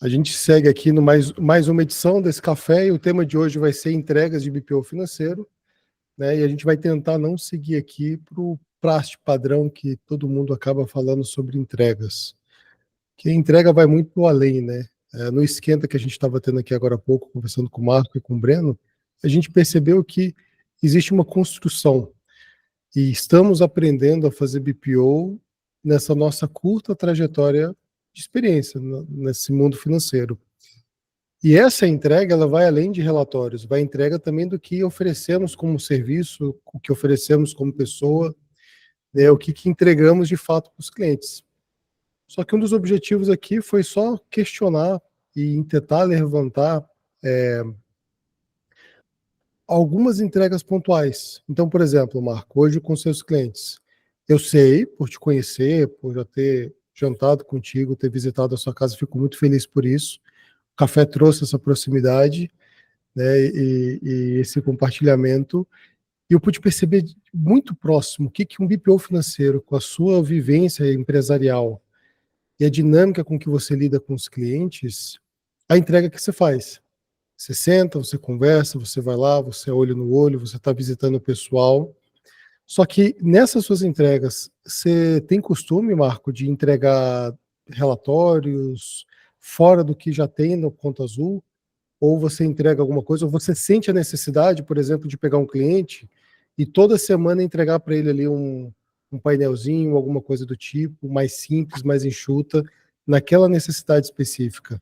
A gente segue aqui no mais uma edição desse café e o tema de hoje vai ser entregas de BPO financeiro, né? E a gente vai tentar não seguir aqui para o praxe padrão que todo mundo acaba falando sobre entregas. Que a entrega vai muito além, né? No esquenta que a gente estava tendo aqui agora há pouco, conversando com o Marco e com o Breno, a gente percebeu que existe uma construção e estamos aprendendo a fazer BPO nessa nossa curta trajetória de experiência nesse mundo financeiro. E essa entrega, ela vai além de relatórios, vai entrega também do que oferecemos como serviço, o que oferecemos como pessoa, né, o que entregamos de fato para os clientes. Só que um dos objetivos aqui foi só questionar e tentar levantar algumas entregas pontuais. Então, por exemplo, Marco, hoje com seus clientes, eu sei, por te conhecer, por já ter jantado contigo, ter visitado a sua casa, fico muito feliz por isso. O café trouxe essa proximidade, né, e esse compartilhamento. E eu pude perceber muito próximo o que um BPO financeiro, com a sua vivência empresarial e a dinâmica com que você lida com os clientes, a entrega que você faz. Você senta, você conversa, você vai lá, você é olho no olho, você está visitando o pessoal. Só que nessas suas entregas, você tem costume, Marco, de entregar relatórios fora do que já tem no Conta Azul? Ou você entrega alguma coisa, ou você sente a necessidade, por exemplo, de pegar um cliente e toda semana entregar para ele ali um painelzinho, alguma coisa do tipo, mais simples, mais enxuta, naquela necessidade específica?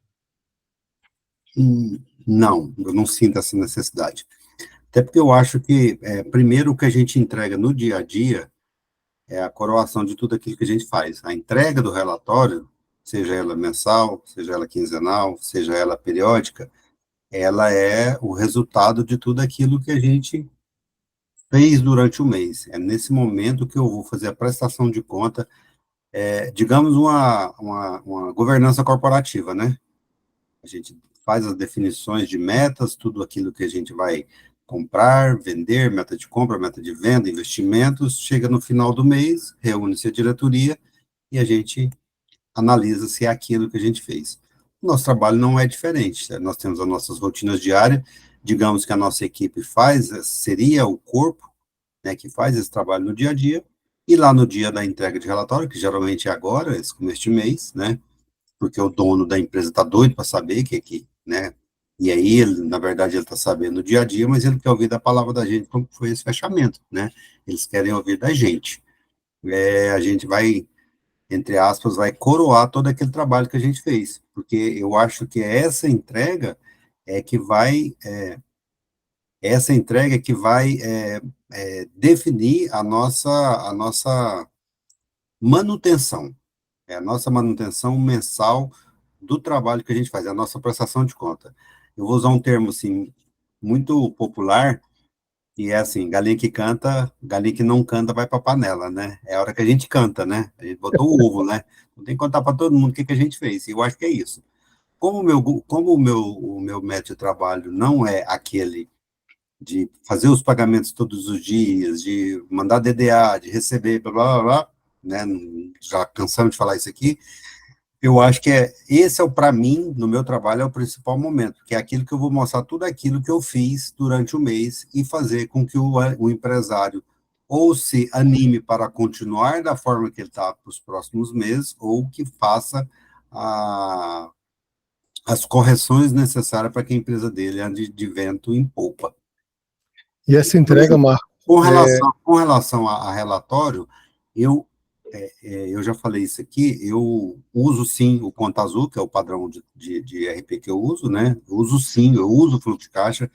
Não, eu não sinto essa necessidade. Até porque eu acho que, primeiro, o que a gente entrega no dia a dia é a coroação de tudo aquilo que a gente faz. A entrega do relatório, seja ela mensal, seja ela quinzenal, seja ela periódica, ela é o resultado de tudo aquilo que a gente fez durante o mês. É nesse momento que eu vou fazer a prestação de conta, digamos, uma governança corporativa, né? A gente faz as definições de metas, tudo aquilo que a gente vai comprar, vender, meta de compra, meta de venda, investimentos. Chega no final do mês, reúne-se a diretoria e a gente analisa se é aquilo que a gente fez. Nosso trabalho não é diferente, né? Nós temos as nossas rotinas diárias, digamos que a nossa equipe faz, seria o corpo, né, que faz esse trabalho no dia a dia, e lá no dia da entrega de relatório, que geralmente é agora, esse começo de mês, né, porque o dono da empresa está doido para saber que, né, e aí, ele, na verdade, ele está sabendo no dia a dia, mas ele quer ouvir da palavra da gente como foi esse fechamento, né, eles querem ouvir da gente. A gente vai, entre aspas, vai coroar todo aquele trabalho que a gente fez, porque eu acho que é que vai, essa entrega é que vai definir a nossa manutenção, a nossa manutenção mensal do trabalho que a gente faz, a nossa prestação de conta. Eu vou usar um termo, assim, muito popular, e é assim, galinha que não canta vai para a panela, né? É a hora que a gente canta, né? A gente botou o ovo, né? Não tem que contar para todo mundo o que a gente fez, e eu acho que é isso. Como o meu método de trabalho não é aquele de fazer os pagamentos todos os dias, de mandar DDA, de receber, blá, blá, blá, né? Já cansamos de falar isso aqui. Eu acho que esse para mim, no meu trabalho, é o principal momento, que é aquilo que eu vou mostrar tudo aquilo que eu fiz durante o mês e fazer com que o empresário ou se anime para continuar da forma que ele está para os próximos meses, ou que faça as correções necessárias para que a empresa dele ande de vento em polpa. E essa Por entrega, exemplo, Marco, com relação a relatório, eu, eu já falei isso aqui, eu uso sim o Conta Azul, que é o padrão de RP que eu uso, né? Eu uso sim, eu uso o fluxo de caixa,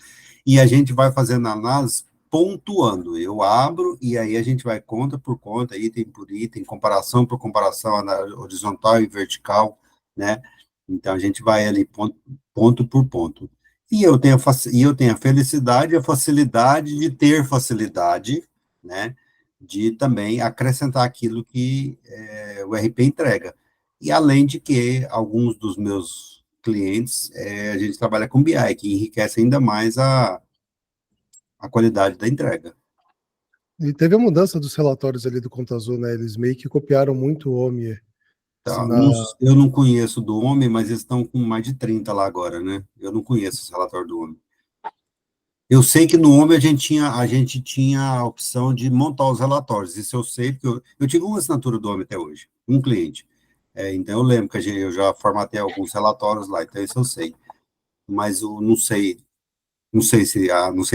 e a gente vai fazendo análise pontuando. Eu abro e aí a gente vai conta por conta, item por item, comparação por comparação, horizontal e vertical, né? Então a gente vai ali ponto por ponto. E eu tenho a felicidade e a facilidade de ter facilidade, né, de também acrescentar aquilo que o RP entrega. E além de que alguns dos meus clientes, a gente trabalha com BI, que enriquece ainda mais a qualidade da entrega. e teve a mudança dos relatórios ali do Conta Azul, né? Eles meio que copiaram muito o OMIE. Assim, Tá, eu não conheço do homem, mas eles estão com mais de 30 lá agora, né? Eu não conheço esse relatório do homem. Eu sei que no homem a gente tinha a opção de montar os relatórios, isso eu sei, porque eu tive uma assinatura do homem até hoje, um cliente. Então eu lembro que eu já formatei alguns relatórios lá, então isso eu sei. Mas eu não sei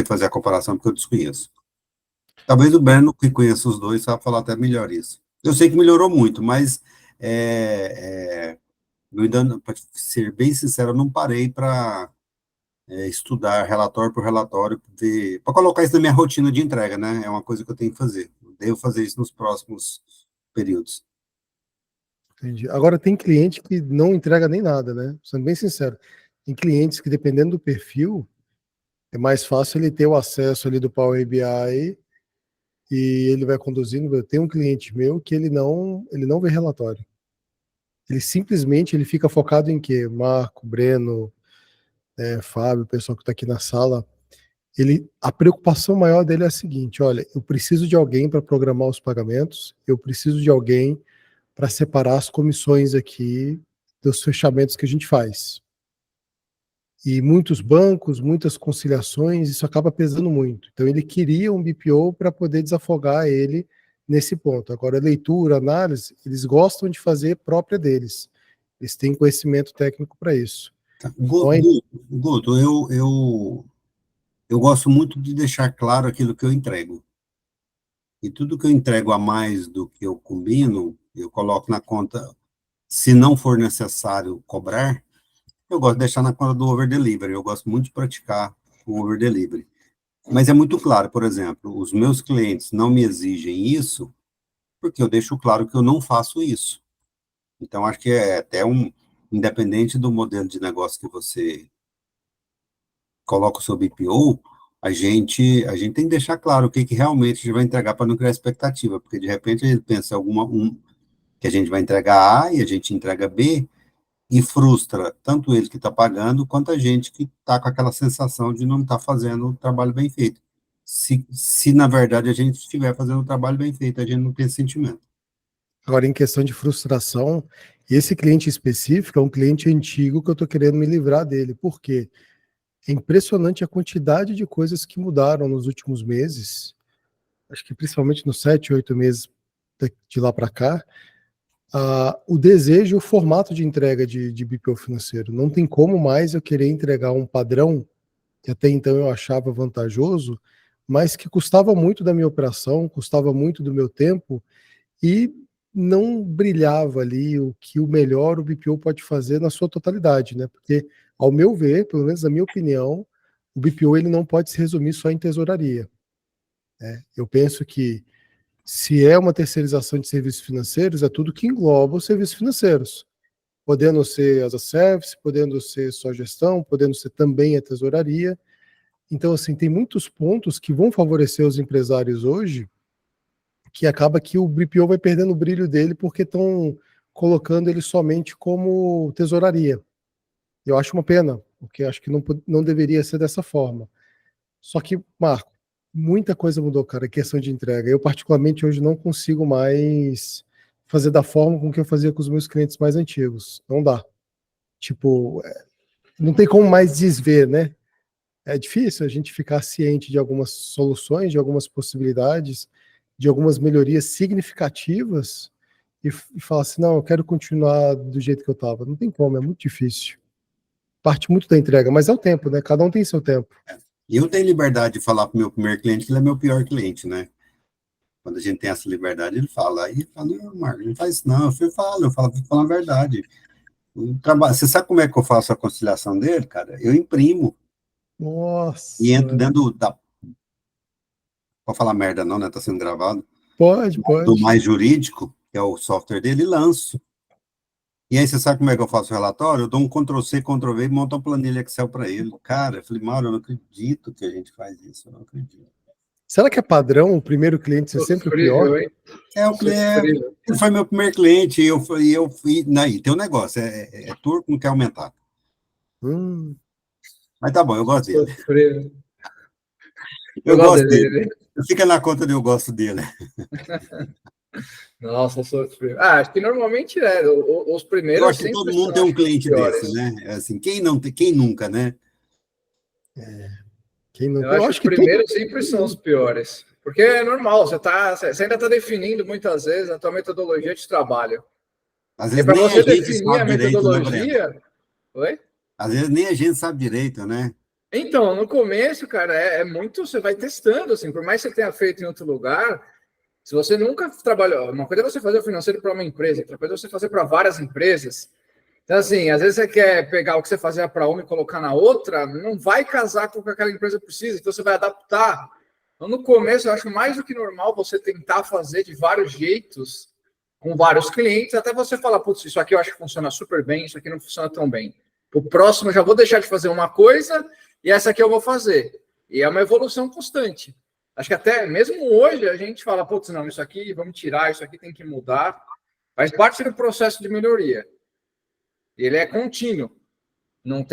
fazer a comparação porque eu desconheço. Talvez o Breno, que conheça os dois, saiba falar até melhor isso. Eu sei que melhorou muito, mas eu ainda, para ser bem sincero, eu não parei para estudar relatório por relatório, para colocar isso na minha rotina de entrega, né? É uma coisa que eu tenho que fazer. Eu devo fazer isso nos próximos períodos. entendi. Agora, tem cliente que não entrega nem nada, né? Sendo bem sincero. Tem clientes que, dependendo do perfil, é mais fácil ele ter o acesso ali do Power BI e ele vai conduzindo. Eu tenho um cliente meu que ele não vê relatório. Ele simplesmente ele fica focado em quê? Marco, Breno, Fábio, o pessoal que está aqui na sala. A preocupação maior dele é a seguinte: olha, eu preciso de alguém para programar os pagamentos, eu preciso de alguém para separar as comissões aqui dos fechamentos que a gente faz. E muitos bancos, muitas conciliações, isso acaba pesando muito. Então ele queria um BPO para poder desafogar ele nesse ponto. Agora, leitura, análise, eles gostam de fazer própria deles. Eles têm conhecimento técnico para isso. Então, Guto, eu gosto muito de deixar claro aquilo que eu entrego. E tudo que eu entrego a mais do que eu combino, eu coloco na conta, se não for necessário cobrar, eu gosto de deixar na conta do over delivery. Eu gosto muito de praticar o over delivery. Mas é muito claro, por exemplo, os meus clientes não me exigem isso, porque eu deixo claro que eu não faço isso. Então, acho que é até independente do modelo de negócio que você coloca o seu BPO, a gente tem que deixar claro o que realmente a gente vai entregar para não criar expectativa, porque de repente a gente pensa que a gente vai entregar A e a gente entrega B, e frustra tanto ele que está pagando, quanto a gente que está com aquela sensação de não estar fazendo o trabalho bem feito. Se na verdade a gente estiver fazendo o trabalho bem feito, a gente não tem esse sentimento. agora, em questão de frustração, esse cliente específico é um cliente antigo que eu estou querendo me livrar dele. Por quê? É impressionante a quantidade de coisas que mudaram nos últimos meses. Acho que principalmente nos 7, 8 meses de lá para cá. O desejo, o formato de entrega de BPO financeiro. Não tem como mais eu querer entregar um padrão que até então eu achava vantajoso, mas que custava muito da minha operação, custava muito do meu tempo e não brilhava ali o que o melhor o BPO pode fazer na sua totalidade, né? Porque, ao meu ver, pelo menos na minha opinião, o BPO ele não pode se resumir só em tesouraria, né? Eu penso que se é uma terceirização de serviços financeiros, é tudo que engloba os serviços financeiros, podendo ser as a service, podendo ser só gestão, podendo ser também a tesouraria. Então, assim, tem muitos pontos que vão favorecer os empresários hoje, que acaba que o BPO vai perdendo o brilho dele porque estão colocando ele somente como tesouraria. Eu acho uma pena, porque acho que não deveria ser dessa forma. Só que, Marco, muita coisa mudou, cara, a questão de entrega. Eu, particularmente, hoje não consigo mais fazer da forma com que eu fazia com os meus clientes mais antigos. Não dá. Tipo, não tem como mais desver, né? É difícil a gente ficar ciente de algumas soluções, de algumas possibilidades, de algumas melhorias significativas e falar assim, não, eu quero continuar do jeito que eu estava. Não tem como, é muito difícil. Parte muito da entrega, mas é o tempo, né? Cada um tem seu tempo. E eu tenho liberdade de falar para o meu primeiro cliente que ele é meu pior cliente, né? Quando a gente tem essa liberdade, ele fala. Aí ele fala, não, Marco, não faz isso não. Eu falo a verdade. Você sabe como é que eu faço a conciliação dele, cara? Eu imprimo e entro Nossa, dentro pode falar merda não, né? Tá sendo gravado. pode, Do pode. Mais Jurídico, que é o software dele, e lanço. E aí, você sabe como é que eu faço o relatório? Eu dou um Ctrl+C, Ctrl+V e monto uma planilha Excel para ele. Cara, eu falei, Mauro, eu não acredito que a gente faz isso, eu não acredito. Será que é padrão o primeiro cliente ser sempre o pior? Sofrível, hein? O cliente, Sofrível. ele foi meu primeiro cliente, e eu fui, aí, tem um negócio, é turco, não quer aumentar. Hum, Mas tá bom, eu gosto dele. Sofrível. Eu Eu gosto gosto dele. dele. Fica na conta de eu gosto dele. Nossa, acho que normalmente os Eu primeiros acho que sempre todo mundo são, tem um acho que, os cliente desse, piores. né? É assim, quem não tem, quem nunca, né? Quem não, Eu eu acho que acho os que todo. primeiros sempre são os piores. Porque é normal, você ainda está definindo muitas vezes a tua metodologia de trabalho. Às E vezes para nem a você gente definir a sabe direito, né, Breno? metodologia. Oi? Às vezes nem a gente sabe direito, né? Então, no começo, cara, é muito. Você vai testando, assim, por mais que você tenha feito em outro lugar, se você nunca trabalhou. Uma coisa é você fazer o financeiro para uma empresa, outra coisa é você fazer para várias empresas. Então, assim, às vezes você quer pegar o que você fazia para uma e colocar na outra, não vai casar com o que aquela empresa precisa, então você vai adaptar. Então, no começo, eu acho mais do que normal você tentar fazer de vários jeitos, com vários clientes, até você falar, putz, isso aqui eu acho que funciona super bem, isso aqui não funciona tão bem. O próximo eu já vou deixar de fazer uma coisa e essa aqui eu vou fazer. E é uma evolução constante. Acho que até mesmo hoje a gente fala, putz, não, isso aqui vamos tirar, isso aqui tem que mudar. Faz parte do processo de melhoria. Ele é contínuo. Não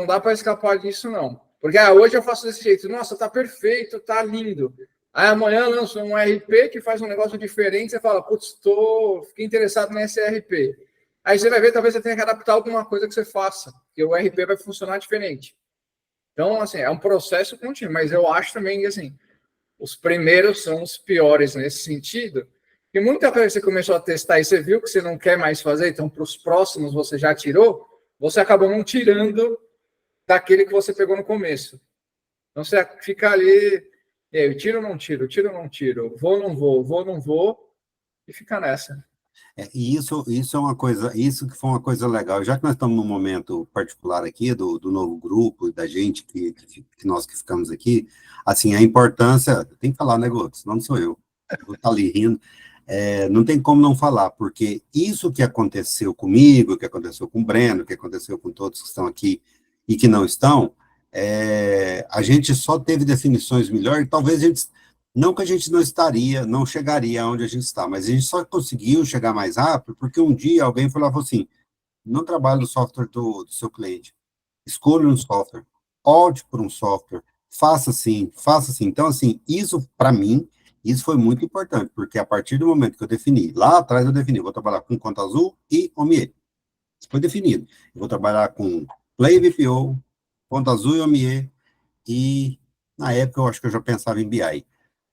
dá para escapar disso, não. Porque hoje eu faço desse jeito. Nossa, tá perfeito, tá lindo. Aí amanhã lanço um RP que faz um negócio diferente. Você fala, putz, fiquei interessado nesse RP. Aí você vai ver, talvez você tenha que adaptar alguma coisa que você faça, que o RP vai funcionar diferente. Então, assim, é um processo contínuo. Mas eu acho também que, assim, os primeiros são os piores nesse sentido. E muita coisa que você começou a testar e você viu que você não quer mais fazer, então para os próximos você já tirou, você acabou não tirando daquele que você pegou no começo. Então você fica ali, eu tiro ou não tiro, tiro ou não tiro, vou ou não vou, vou ou não vou, e fica nessa. E isso é uma coisa, isso que foi uma coisa legal. Já que nós estamos num momento particular aqui do novo grupo, da gente que nós que ficamos aqui, assim, a importância, tem que falar, né, Guto? Senão não sou eu. Eu vou estar ali rindo. Não tem como não falar, porque isso que aconteceu comigo, que aconteceu com o Breno, que aconteceu com todos que estão aqui e que não estão, a gente só teve definições melhores, talvez a gente não que a gente não chegaria aonde a gente está, mas a gente só conseguiu chegar mais rápido porque um dia alguém falou assim, não trabalhe no software do seu cliente, escolha um software, opte por um software, faça assim, faça assim. Então, assim, isso, para mim, isso foi muito importante, porque a partir do momento que eu defini, lá atrás eu defini, vou trabalhar com Conta Azul e OMIE. Foi definido. Eu vou trabalhar com Play BPO, Conta Azul e OMIE, e na época eu acho que eu já pensava em BI.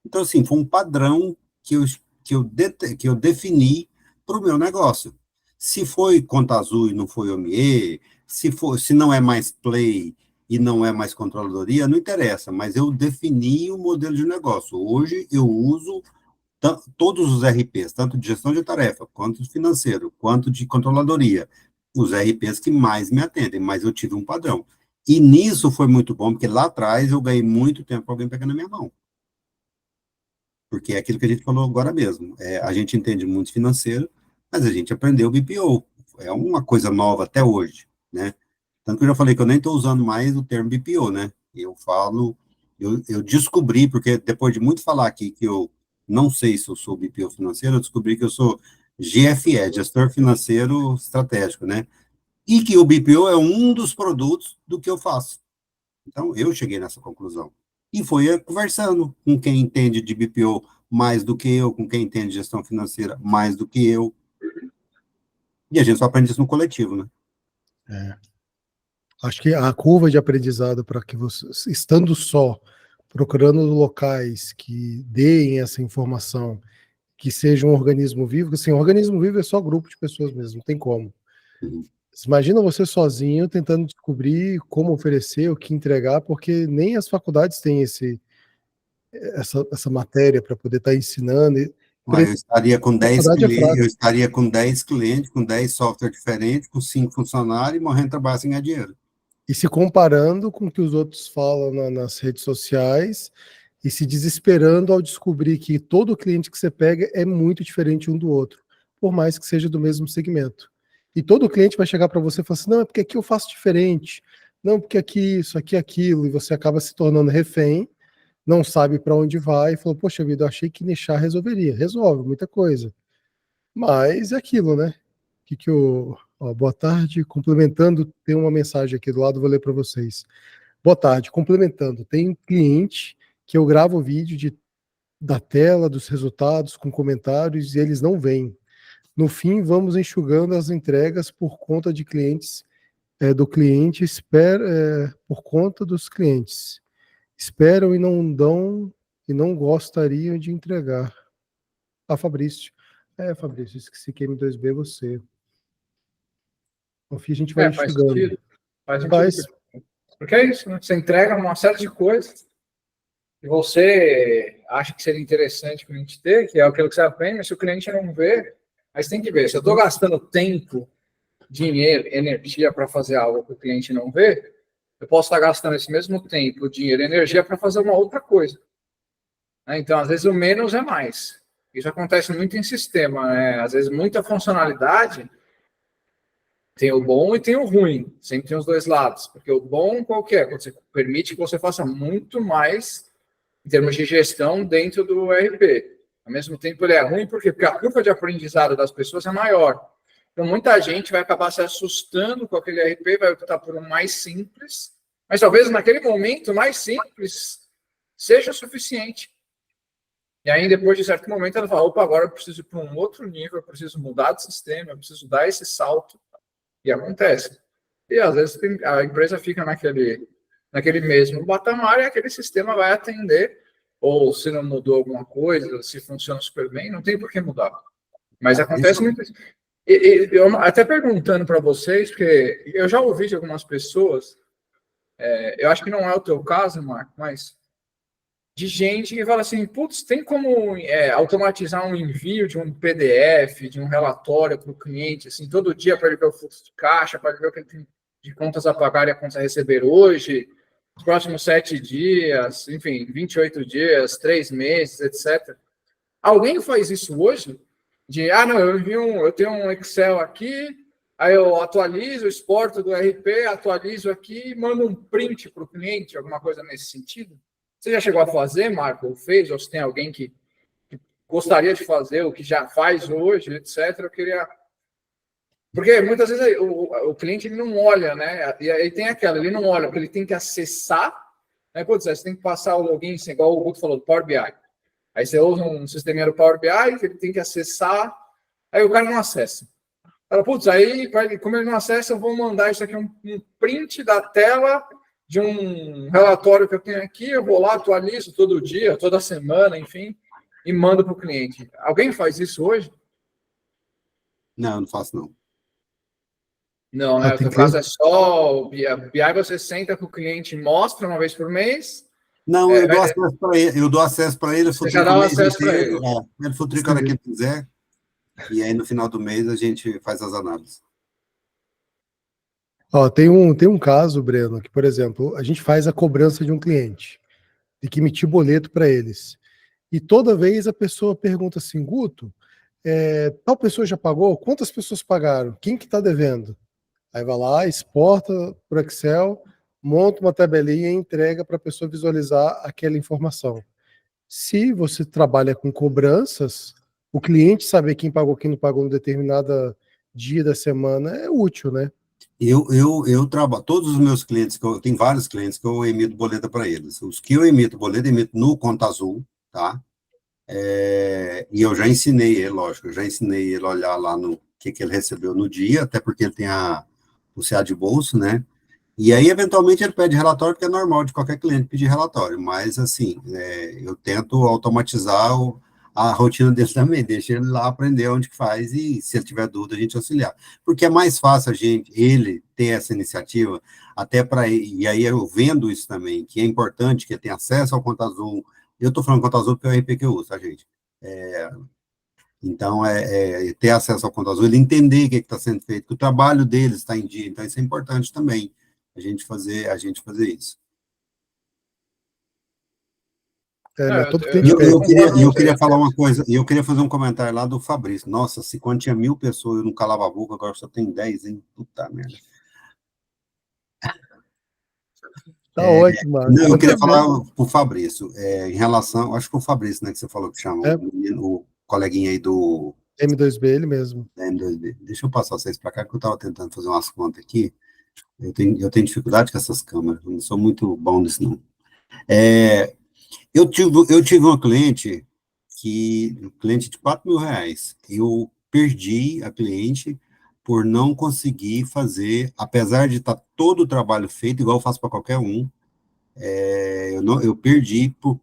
Então, assim, foi um padrão que eu defini para o meu negócio. Se foi conta azul e não foi OMIE, se não é mais play e não é mais controladoria, não interessa, mas eu defini o modelo de negócio. Hoje eu uso todos os RPs, tanto de gestão de tarefa, quanto de financeiro, quanto de controladoria, os RPs que mais me atendem, mas eu tive um padrão. E nisso foi muito bom, porque lá atrás eu ganhei muito tempo para alguém pegar na minha mão. Porque é aquilo que a gente falou agora mesmo. A gente entende muito financeiro, mas a gente aprendeu o BPO. É uma coisa nova até hoje, né? Tanto que eu já falei que eu nem estou usando mais o termo BPO, né? Eu falo, eu descobri, porque depois de muito falar aqui que eu não sei se eu sou BPO financeiro, eu descobri que eu sou GFE, Gestor Financeiro Estratégico, né? E que o BPO é um dos produtos do que eu faço. Então, eu cheguei nessa conclusão. E foi conversando com quem entende de BPO mais do que eu, com quem entende de gestão financeira mais do que eu. E a gente só aprende isso no coletivo, né? É, acho que a curva de aprendizado para que você, estando só, procurando locais que deem essa informação, que seja um organismo vivo, assim, um organismo vivo é só grupo de pessoas mesmo, não tem como. Uhum. Imagina você sozinho tentando descobrir como oferecer, o que entregar, porque nem as faculdades têm essa matéria para poder estar ensinando. Ué, eu estaria com 10 Faculdade é clientes, eu fraco. estaria com 10 clientes, com 10 softwares diferentes, com 5 funcionários, morrendo de trabalho sem ganhar dinheiro. E se comparando com o que os outros falam nas redes sociais e se desesperando ao descobrir que todo cliente que você pega é muito diferente um do outro, por mais que seja do mesmo segmento. E todo cliente vai chegar para você e falar assim: não, é porque aqui eu faço diferente, não, porque aqui isso, aqui aquilo, e você acaba se tornando refém, não sabe para onde vai, e falou: poxa vida, eu achei que nichar resolveria. Resolve muita coisa. Mas é aquilo, né? Que o. Ó, boa tarde, complementando, tem uma mensagem aqui do lado, vou ler para vocês. Boa tarde, complementando, tem um cliente que eu gravo vídeo de da tela, dos resultados, com comentários, e eles não vêm. No fim, vamos enxugando as entregas por conta de clientes, do cliente, por conta dos clientes. Esperam e não dão, e não gostariam de entregar. Fabrício. Fabrício, esqueci que M2B é você. No fim, a gente vai Faz enxugando. sentido. Faz sentido. Porque é isso, né? Você entrega uma série de coisas que você acha que seria interessante o cliente ter, que é aquilo que você aprende, mas se o cliente não vê, aí você tem que ver. Se eu estou gastando tempo, dinheiro, energia para fazer algo que o cliente não vê, eu posso estar gastando esse mesmo tempo, dinheiro e energia para fazer uma outra coisa. Então, às vezes, o menos é mais. Isso acontece muito em sistema, né? Às vezes, muita funcionalidade tem o bom e tem o ruim. Sempre tem os dois lados. Porque o bom, qual que é? Quando você permite que você faça muito mais em termos de gestão dentro do ERP. Ao mesmo tempo, ele é ruim porque a curva de aprendizado das pessoas é maior. Então, muita gente vai acabar se assustando com aquele ERP, vai optar por um mais simples, mas talvez naquele momento o mais simples seja suficiente. E aí, depois de certo momento, ela fala, opa, agora eu preciso ir para um outro nível, eu preciso mudar de sistema, eu preciso dar esse salto. E acontece. E às vezes a empresa fica naquele mesmo patamar e aquele sistema vai atender, ou se não mudou alguma coisa, se funciona super bem, não tem por que mudar. Mas acontece muito isso. Eu até perguntando para vocês, porque eu já ouvi de algumas pessoas, eu acho que não é o teu caso, Marco, mas de gente que fala assim, putz, tem como automatizar um envio de um PDF, de um relatório para o cliente, assim, todo dia para ele ver o fluxo de caixa, para ele ver o que ele tem de contas a pagar e a contas a receber hoje, os próximos 7 dias, enfim, 28 dias, 3 meses, etc. Alguém faz isso hoje? Não, eu tenho um Excel aqui, aí eu atualizo, exporto do RP, atualizo aqui e mando um print para o cliente, alguma coisa nesse sentido? Você já chegou a fazer, Marco, ou fez, ou se tem alguém que gostaria de fazer, ou que já faz hoje, etc. Eu queria... Porque muitas vezes o cliente ele não olha, né? E aí tem aquela, ele não olha, porque ele tem que acessar, né? Pô, você tem que passar o login, assim, igual o Guto falou, do Power BI. Aí você usa um sisteminha do Power BI, que ele tem que acessar, aí o cara não acessa. Fala, putz, aí, como ele não acessa, eu vou mandar isso aqui, um print da tela de um relatório que eu tenho aqui, eu vou lá, atualizo todo dia, toda semana, enfim, e mando para o cliente. Alguém faz isso hoje? Não, não faço, não. Não, né? No teu caso é só o BI, você senta com o cliente, mostra uma vez por mês. Não, eu dou acesso para ele, Você já dá o acesso para ele. Ele futrica a hora que ele quiser, e aí no final do mês a gente faz as análises. Tem um caso, Breno, que, por exemplo, a gente faz a cobrança de um cliente, tem que emitir boleto para eles. E toda vez a pessoa pergunta assim, Guto, tal pessoa já pagou? Quantas pessoas pagaram? Quem que está devendo? Aí vai lá, exporta para o Excel, monta uma tabelinha e entrega para a pessoa visualizar aquela informação. Se você trabalha com cobranças, o cliente saber quem pagou, quem não pagou em determinado dia da semana é útil, né? Eu trabalho, todos os meus clientes, eu tenho vários clientes que eu emito boleta para eles. Os que eu emito boleta, emito no Conta Azul, tá? E eu já ensinei ele, lógico, a olhar lá no que ele recebeu no dia, até porque ele tem o CA de bolso, né? E aí, eventualmente, ele pede relatório, porque é normal de qualquer cliente pedir relatório, mas, assim, eu tento automatizar a rotina dele também, deixa ele lá aprender onde que faz e, se ele tiver dúvida, a gente auxiliar. Porque é mais fácil ele ter essa iniciativa, até para... E aí, eu vendo isso também, que é importante que ele tenha acesso ao Conta Azul. Eu estou falando Conta Azul porque é o RP que eu uso, tá, gente? Então, ter acesso ao Conta Azul, ele entender o que está sendo feito, que o trabalho deles está em dia. Então, isso é importante também, a gente fazer isso. Eu queria falar uma coisa, e eu queria fazer um comentário lá do Fabrício. Nossa, se quando tinha 1000 pessoas eu não calava a boca, agora só tem 10, hein? Puta merda. Tá ótimo, Marco. Não, eu queria falar pro Fabrício, em relação, acho que foi o Fabrício, né, que você falou que chama, o coleguinha aí do... M2B, ele mesmo. M2B. Deixa eu passar vocês para cá, que eu estava tentando fazer umas contas aqui. Eu tenho dificuldade com essas câmeras, eu não sou muito bom nisso, não. Eu tive uma cliente um cliente de R$ 4.000. Eu perdi a cliente por não conseguir fazer, apesar de estar todo o trabalho feito, igual eu faço para qualquer um, eu perdi por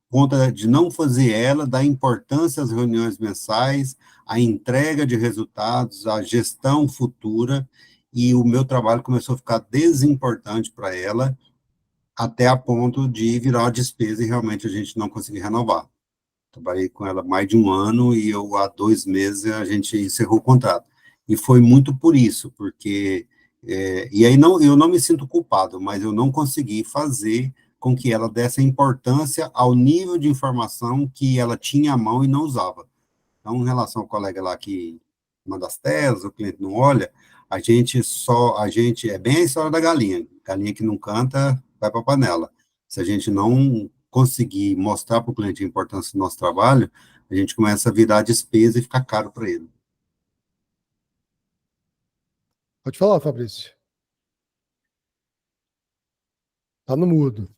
conta de não fazer ela, da importância às reuniões mensais, a entrega de resultados, a gestão futura, e o meu trabalho começou a ficar desimportante para ela, até a ponto de virar uma despesa e realmente a gente não conseguir renovar. Trabalhei com ela mais de 1 ano e há 2 meses, a gente encerrou o contrato. E foi muito por isso, porque... e aí eu não me sinto culpado, mas eu não consegui fazer com que ela desse importância ao nível de informação que ela tinha à mão e não usava. Então, em relação ao colega lá que manda as telas, o cliente não olha, é bem a história da galinha. Galinha que não canta, vai para a panela. Se a gente não conseguir mostrar para o cliente a importância do nosso trabalho, a gente começa a virar despesa e ficar caro para ele. Pode falar, Fabrício. Tá no mudo.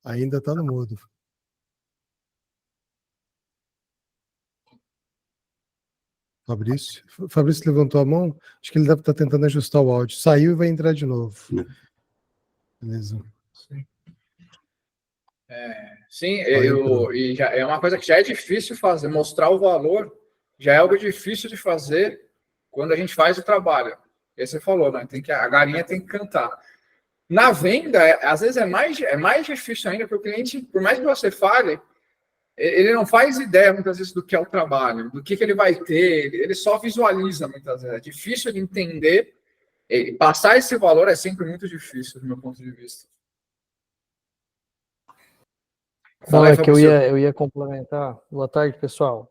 Ainda tá no mudo. Fabrício levantou a mão. Acho que ele deve estar tentando ajustar o áudio. Saiu e vai entrar de novo. Beleza. Sim, e já é uma coisa que já é difícil fazer, mostrar o valor já é algo difícil de fazer quando a gente faz o trabalho. E você falou, né? A galinha tem que cantar. Na venda, às vezes é mais difícil ainda, porque o cliente, por mais que você fale, ele não faz ideia muitas vezes do que é o trabalho, do que ele vai ter, ele só visualiza muitas vezes. É difícil de entender, e passar esse valor é sempre muito difícil, do meu ponto de vista. Não, é que eu ia complementar. Boa tarde, pessoal.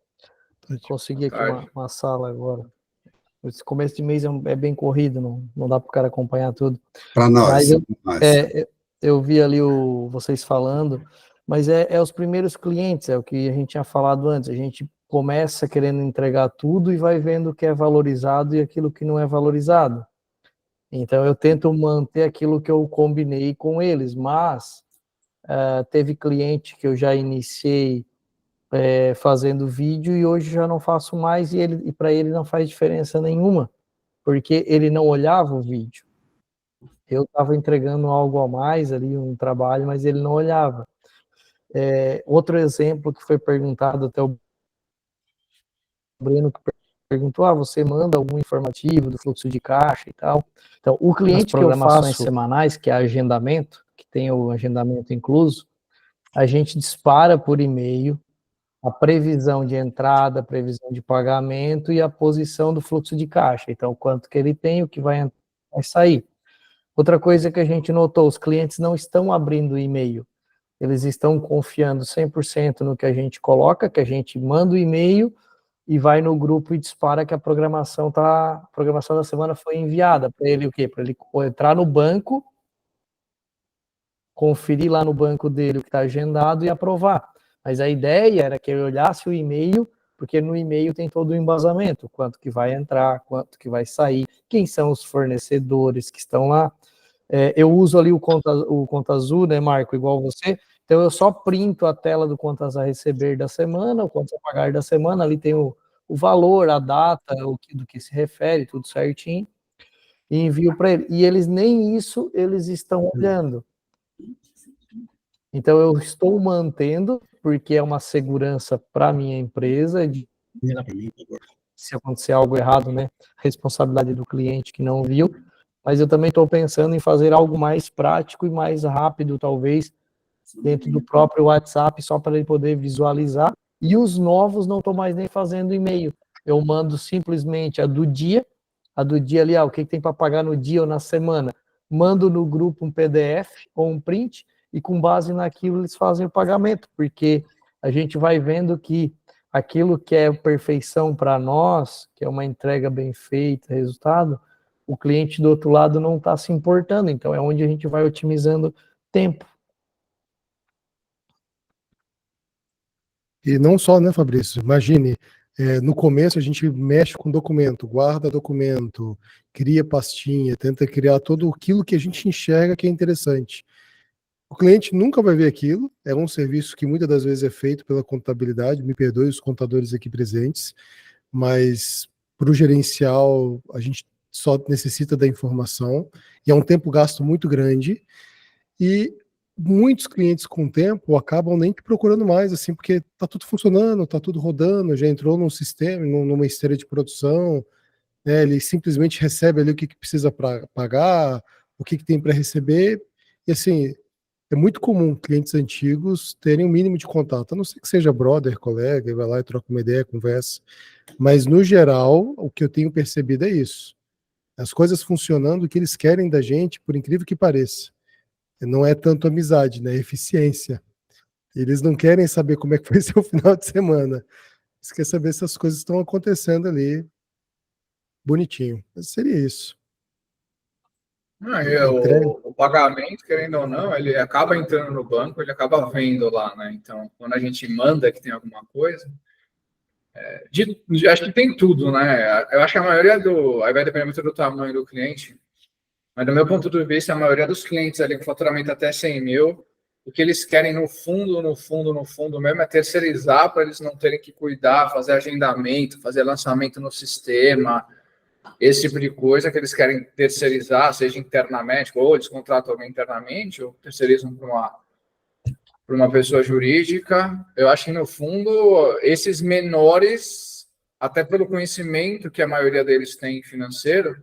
Consegui aqui uma sala agora. Esse começo de mês é bem corrido, não dá para o cara acompanhar tudo. Para nós. Eu vi ali vocês falando, mas é os primeiros clientes, é o que a gente tinha falado antes. A gente começa querendo entregar tudo e vai vendo o que é valorizado e aquilo que não é valorizado. Então, eu tento manter aquilo que eu combinei com eles, mas teve cliente que eu já iniciei fazendo vídeo e hoje já não faço mais e para ele não faz diferença nenhuma, porque ele não olhava o vídeo. Eu estava entregando algo a mais ali, um trabalho, mas ele não olhava. Outro exemplo que foi perguntado, até o Breno que perguntou, você manda algum informativo do fluxo de caixa e tal. Então, o cliente que eu faço semanais, que é agendamento, que tem o agendamento incluso, a gente dispara por e-mail a previsão de entrada, a previsão de pagamento e a posição do fluxo de caixa. Então, quanto que ele tem, o que vai sair. Outra coisa que a gente notou, os clientes não estão abrindo o e-mail. Eles estão confiando 100% no que a gente coloca, que a gente manda o e-mail e vai no grupo e dispara que a programação da semana foi enviada. Para ele o quê? Para ele entrar no banco, conferir lá no banco dele o que está agendado e aprovar. Mas a ideia era que ele olhasse o e-mail, porque no e-mail tem todo o embasamento, quanto que vai entrar, quanto que vai sair, quem são os fornecedores que estão lá. Eu uso ali o conta azul, né, Marco, igual você, então eu só printo a tela do contas a receber da semana, o contas a pagar da semana, ali tem o valor, a data, do que se refere, tudo certinho, e envio para ele. E eles nem isso eles estão olhando. Então, eu estou mantendo, porque é uma segurança para a minha empresa, se acontecer algo errado, né, responsabilidade do cliente que não viu, mas eu também estou pensando em fazer algo mais prático e mais rápido, talvez, dentro do próprio WhatsApp, só para ele poder visualizar, e os novos não estou mais nem fazendo e-mail, eu mando simplesmente a do dia ali, o que tem para pagar no dia ou na semana, mando no grupo um PDF ou um print, e com base naquilo eles fazem o pagamento, porque a gente vai vendo que aquilo que é perfeição para nós, que é uma entrega bem feita, resultado, o cliente do outro lado não está se importando, então é onde a gente vai otimizando tempo. E não só, né, Fabrício? Imagine, No começo a gente mexe com documento, guarda documento, cria pastinha, tenta criar tudo aquilo que a gente enxerga que é interessante. O cliente nunca vai ver aquilo, é um serviço que muitas das vezes é feito pela contabilidade, me perdoe os contadores aqui presentes, mas para o gerencial a gente só necessita da informação, e é um tempo gasto muito grande, e muitos clientes com o tempo acabam nem te procurando mais, assim, porque tá tudo funcionando, tá tudo rodando, já entrou num sistema, numa esteira de produção, né, ele simplesmente recebe ali o que precisa para pagar, o que tem para receber, e assim, é muito comum clientes antigos terem um mínimo de contato, a não ser que seja brother, colega, vai lá e troca uma ideia, conversa, mas no geral, o que eu tenho percebido é isso, as coisas funcionando, o que eles querem da gente, por incrível que pareça, não é tanto amizade, né? É eficiência. Eles não querem saber como é que foi seu final de semana. Eles querem saber se as coisas estão acontecendo ali bonitinho. Mas seria isso. O pagamento, querendo ou não, ele acaba entrando no banco, ele acaba vendo lá, né? Então, quando a gente manda que tem alguma coisa, acho que tem tudo, né? Eu acho que a maioria aí vai depender muito do tamanho do cliente, mas do meu ponto de vista, a maioria dos clientes ali com faturamento até 100 mil, o que eles querem no fundo mesmo é terceirizar para eles não terem que cuidar, fazer agendamento, fazer lançamento no sistema, esse tipo de coisa que eles querem terceirizar, seja internamente, ou eles contratam alguém internamente, ou terceirizam para uma pessoa jurídica. Eu acho que, no fundo, esses menores, até pelo conhecimento que a maioria deles tem financeiro,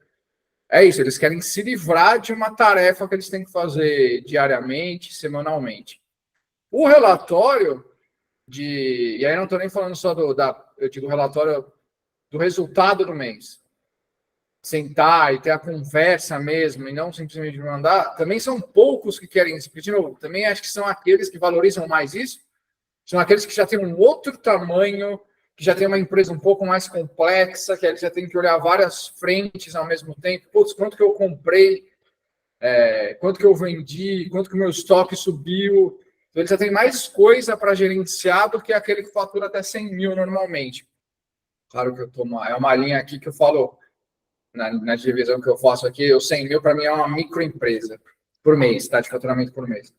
é isso, eles querem se livrar de uma tarefa que eles têm que fazer diariamente, semanalmente. O relatório e aí não estou nem falando só eu digo relatório do resultado do mês, sentar e ter a conversa mesmo, e não simplesmente mandar, também são poucos que querem isso, porque, de novo, também acho que são aqueles que valorizam mais isso, são aqueles que já têm um outro tamanho, que já tem uma empresa um pouco mais complexa, que eles já tem que olhar várias frentes ao mesmo tempo. Putz, quanto que eu comprei, quanto que eu vendi, quanto que o meu estoque subiu. Então, eles já têm mais coisa para gerenciar do que aquele que fatura até 100 mil normalmente. Claro que é uma linha aqui que eu falo, na divisão que eu faço aqui, o 100 mil para mim é uma microempresa por mês, tá? De faturamento por mês.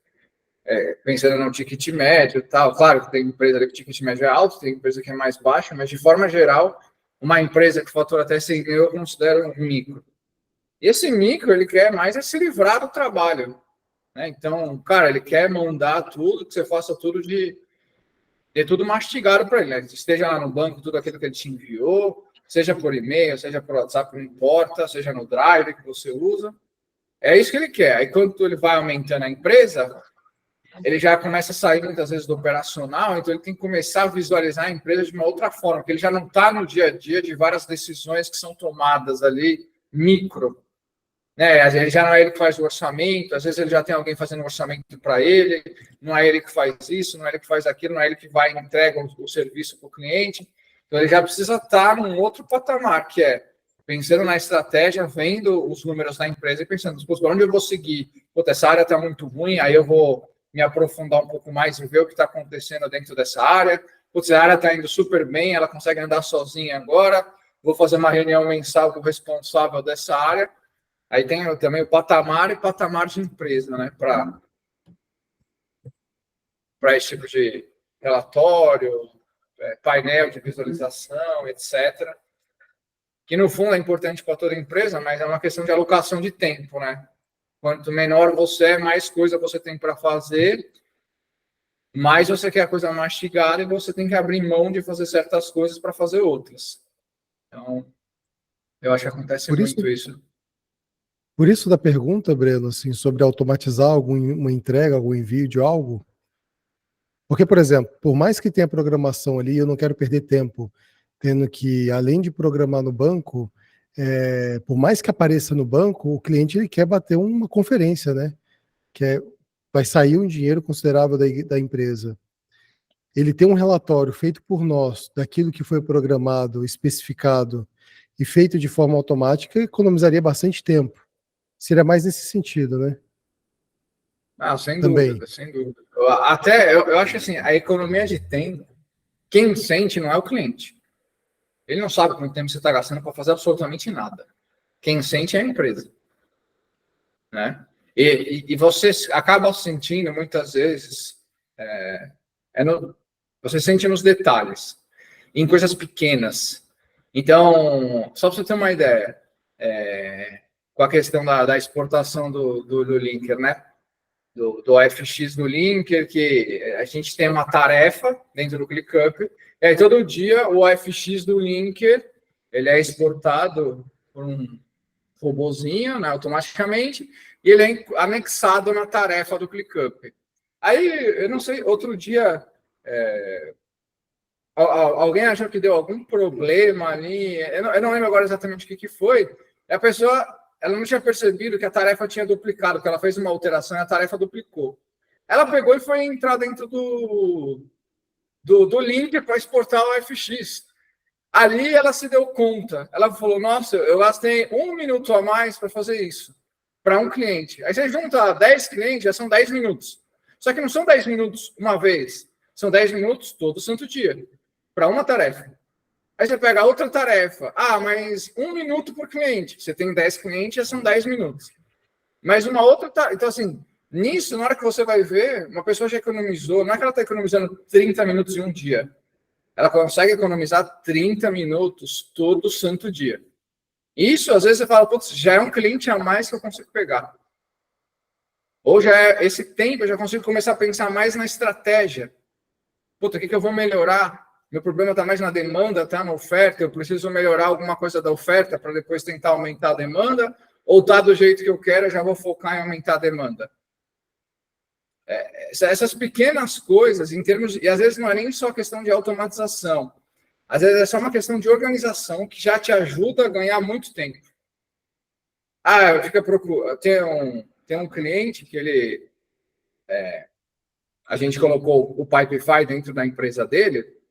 Pensando no ticket médio e tal, claro que tem empresa ali que o ticket médio é alto, tem empresa que é mais baixa, mas de forma geral, uma empresa que fatura até 100 mil eu considero um micro. E esse micro, ele quer mais se livrar do trabalho, né? Então, cara, ele quer mandar tudo, que você faça tudo de tudo mastigado para ele, né? Esteja lá no banco, tudo aquilo que ele te enviou, seja por e-mail, seja por WhatsApp, não importa, seja no Drive que você usa. É isso que ele quer. Aí, quando ele vai aumentando a empresa, ele já começa a sair muitas vezes do operacional, então ele tem que começar a visualizar a empresa de uma outra forma, porque ele já não está no dia a dia de várias decisões que são tomadas ali micro. Né? Ele já não é ele que faz o orçamento, às vezes ele já tem alguém fazendo o orçamento para ele, não é ele que faz isso, não é ele que faz aquilo, não é ele que vai e entrega o serviço para o cliente. Então ele já precisa estar num outro patamar, que é pensando na estratégia, vendo os números da empresa e pensando, por onde eu vou seguir? Puta, essa área está muito ruim, aí eu vou me aprofundar um pouco mais e ver o que está acontecendo dentro dessa área. Putz, a área está indo super bem, ela consegue andar sozinha agora, vou fazer uma reunião mensal com o responsável dessa área. Aí tem também o patamar e patamar de empresa, né? Para esse tipo de relatório, painel de visualização, etc. Que, no fundo, é importante para toda empresa, mas é uma questão de alocação de tempo, né? Quanto menor você é, mais coisa você tem para fazer, mais você quer a coisa mastigada e você tem que abrir mão de fazer certas coisas para fazer outras. Então, eu acho que acontece muito isso. Por isso da pergunta, Breno, assim, sobre automatizar alguma entrega, algum envio de algo. Porque, por exemplo, por mais que tenha programação ali, eu não quero perder tempo tendo que, além de programar no banco, por mais que apareça no banco, o cliente ele quer bater uma conferência, né? Vai sair um dinheiro considerável da empresa. Ele tem um relatório feito por nós, daquilo que foi programado, especificado e feito de forma automática, economizaria bastante tempo. Seria mais nesse sentido, né? Sem Também. dúvida, sem dúvida. Eu acho assim, a economia de tempo, quem sente não é o cliente. Ele não sabe quanto tempo você está gastando para fazer absolutamente nada. Quem sente é a empresa. Né? E você acaba sentindo, muitas vezes, você sente nos detalhes, em coisas pequenas. Então, só para você ter uma ideia, com a questão da exportação do linker, né? Do OFX do linker, que a gente tem uma tarefa dentro do ClickUp, e aí todo dia o OFX do linker ele é exportado por um robozinho, né, automaticamente, e ele é anexado na tarefa do ClickUp. Aí, eu não sei, outro dia, alguém achou que deu algum problema ali, eu não lembro agora exatamente o que foi, e a pessoa, ela não tinha percebido que a tarefa tinha duplicado, que ela fez uma alteração e a tarefa duplicou. Ela pegou e foi entrar dentro do link para exportar o FX. Ali ela se deu conta. Ela falou, nossa, eu gastei 1 minuto a mais para fazer isso, para um cliente. Aí você junta 10 clientes, já são 10 minutos. Só que não são 10 minutos uma vez, são 10 minutos todo santo dia, para uma tarefa. Aí você pega outra tarefa. Mas 1 minuto por cliente. Você tem 10 clientes, já são 10 minutos. Mas uma outra tarefa. Então, assim, nisso, na hora que você vai ver, uma pessoa já economizou, não é que ela está economizando 30 minutos em um dia. Ela consegue economizar 30 minutos todo santo dia. Isso, às vezes, você fala, putz, já é um cliente a mais que eu consigo pegar. Ou já é esse tempo, eu já consigo começar a pensar mais na estratégia. Puta, o que eu vou melhorar? Meu problema está mais na demanda, tá na oferta, eu preciso melhorar alguma coisa da oferta para depois tentar aumentar a demanda, ou tá do jeito que eu quero, eu já vou focar em aumentar a demanda. Essas pequenas coisas, em termos e às vezes não é nem só questão de automatização, às vezes é só uma questão de organização que já te ajuda a ganhar muito tempo. Eu fico procurando. Tem um cliente que ele a gente colocou o Pipefy dentro da empresa dele,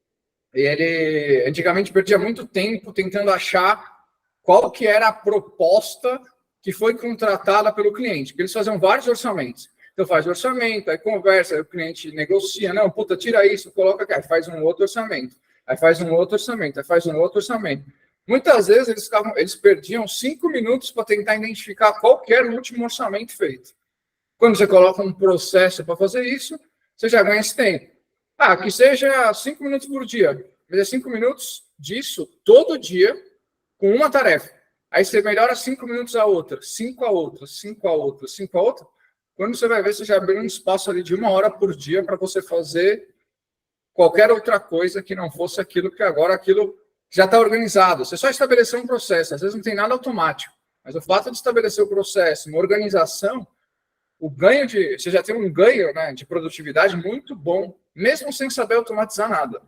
e ele antigamente perdia muito tempo tentando achar qual que era a proposta que foi contratada pelo cliente, porque eles faziam vários orçamentos. Então faz o orçamento, aí conversa, aí o cliente negocia, não, puta, tira isso, coloca aqui, aí faz um outro orçamento, aí faz um outro orçamento, aí faz um outro orçamento. Muitas vezes eles perdiam 5 minutos para tentar identificar qual que era o último orçamento feito. Quando você coloca um processo para fazer isso, você já ganha esse tempo. Que seja 5 minutos por dia, mas é 5 minutos disso todo dia com uma tarefa. Aí você melhora 5 minutos a outra, 5 a outra, 5 a outra, 5 a outra. Quando você vai ver, você já abriu um espaço ali de 1 hora por dia para você fazer qualquer outra coisa que não fosse aquilo, porque agora aquilo já está organizado. Você só estabeleceu um processo, às vezes não tem nada automático, mas o fato de estabelecer o processo, uma organização, você já tem um ganho, né, de produtividade muito bom, mesmo sem saber automatizar nada.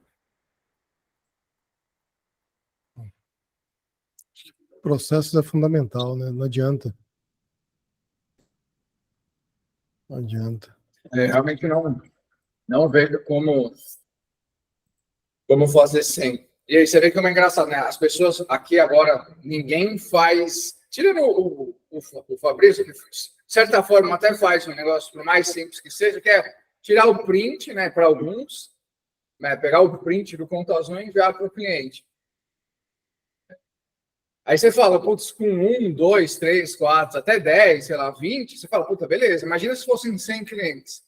Processos é fundamental, né? Não adianta. Não adianta. Realmente não vejo como fazer sem. E aí você vê como é engraçado, né? As pessoas aqui agora, ninguém faz... Tirando o Fabrício, que de certa forma até faz um negócio, por mais simples que seja, que é tirar o print, né, para alguns, né, pegar o print do contazão e enviar para o cliente. Aí você fala, putz, com 1, 2, 3, 4, até 10, sei lá, 20, você fala, puta, beleza, imagina se fossem 100 clientes.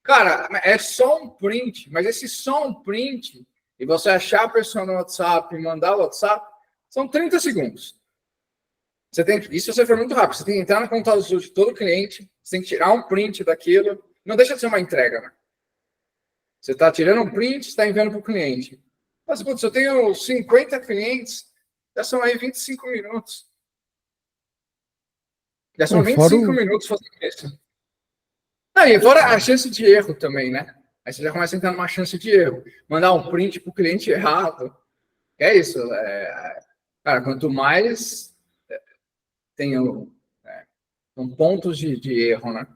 Cara, é só um print, mas esse só um print, e você achar a pessoa no WhatsApp e mandar o WhatsApp, são 30 segundos. Isso você for muito rápido, você tem que entrar na conta azul de todo cliente, você tem que tirar um print daquilo, não deixa de ser uma entrega, né? Você está tirando um print, está enviando para o cliente. Mas, putz, eu tenho 50 clientes, já são aí 25 minutos. Já são 25 minutos fazendo isso. E fora a chance de erro também, né? Aí você já começa a entrar numa chance de erro. Mandar um print para o cliente errado. É isso. Cara, quanto mais tem pontos de erro, né?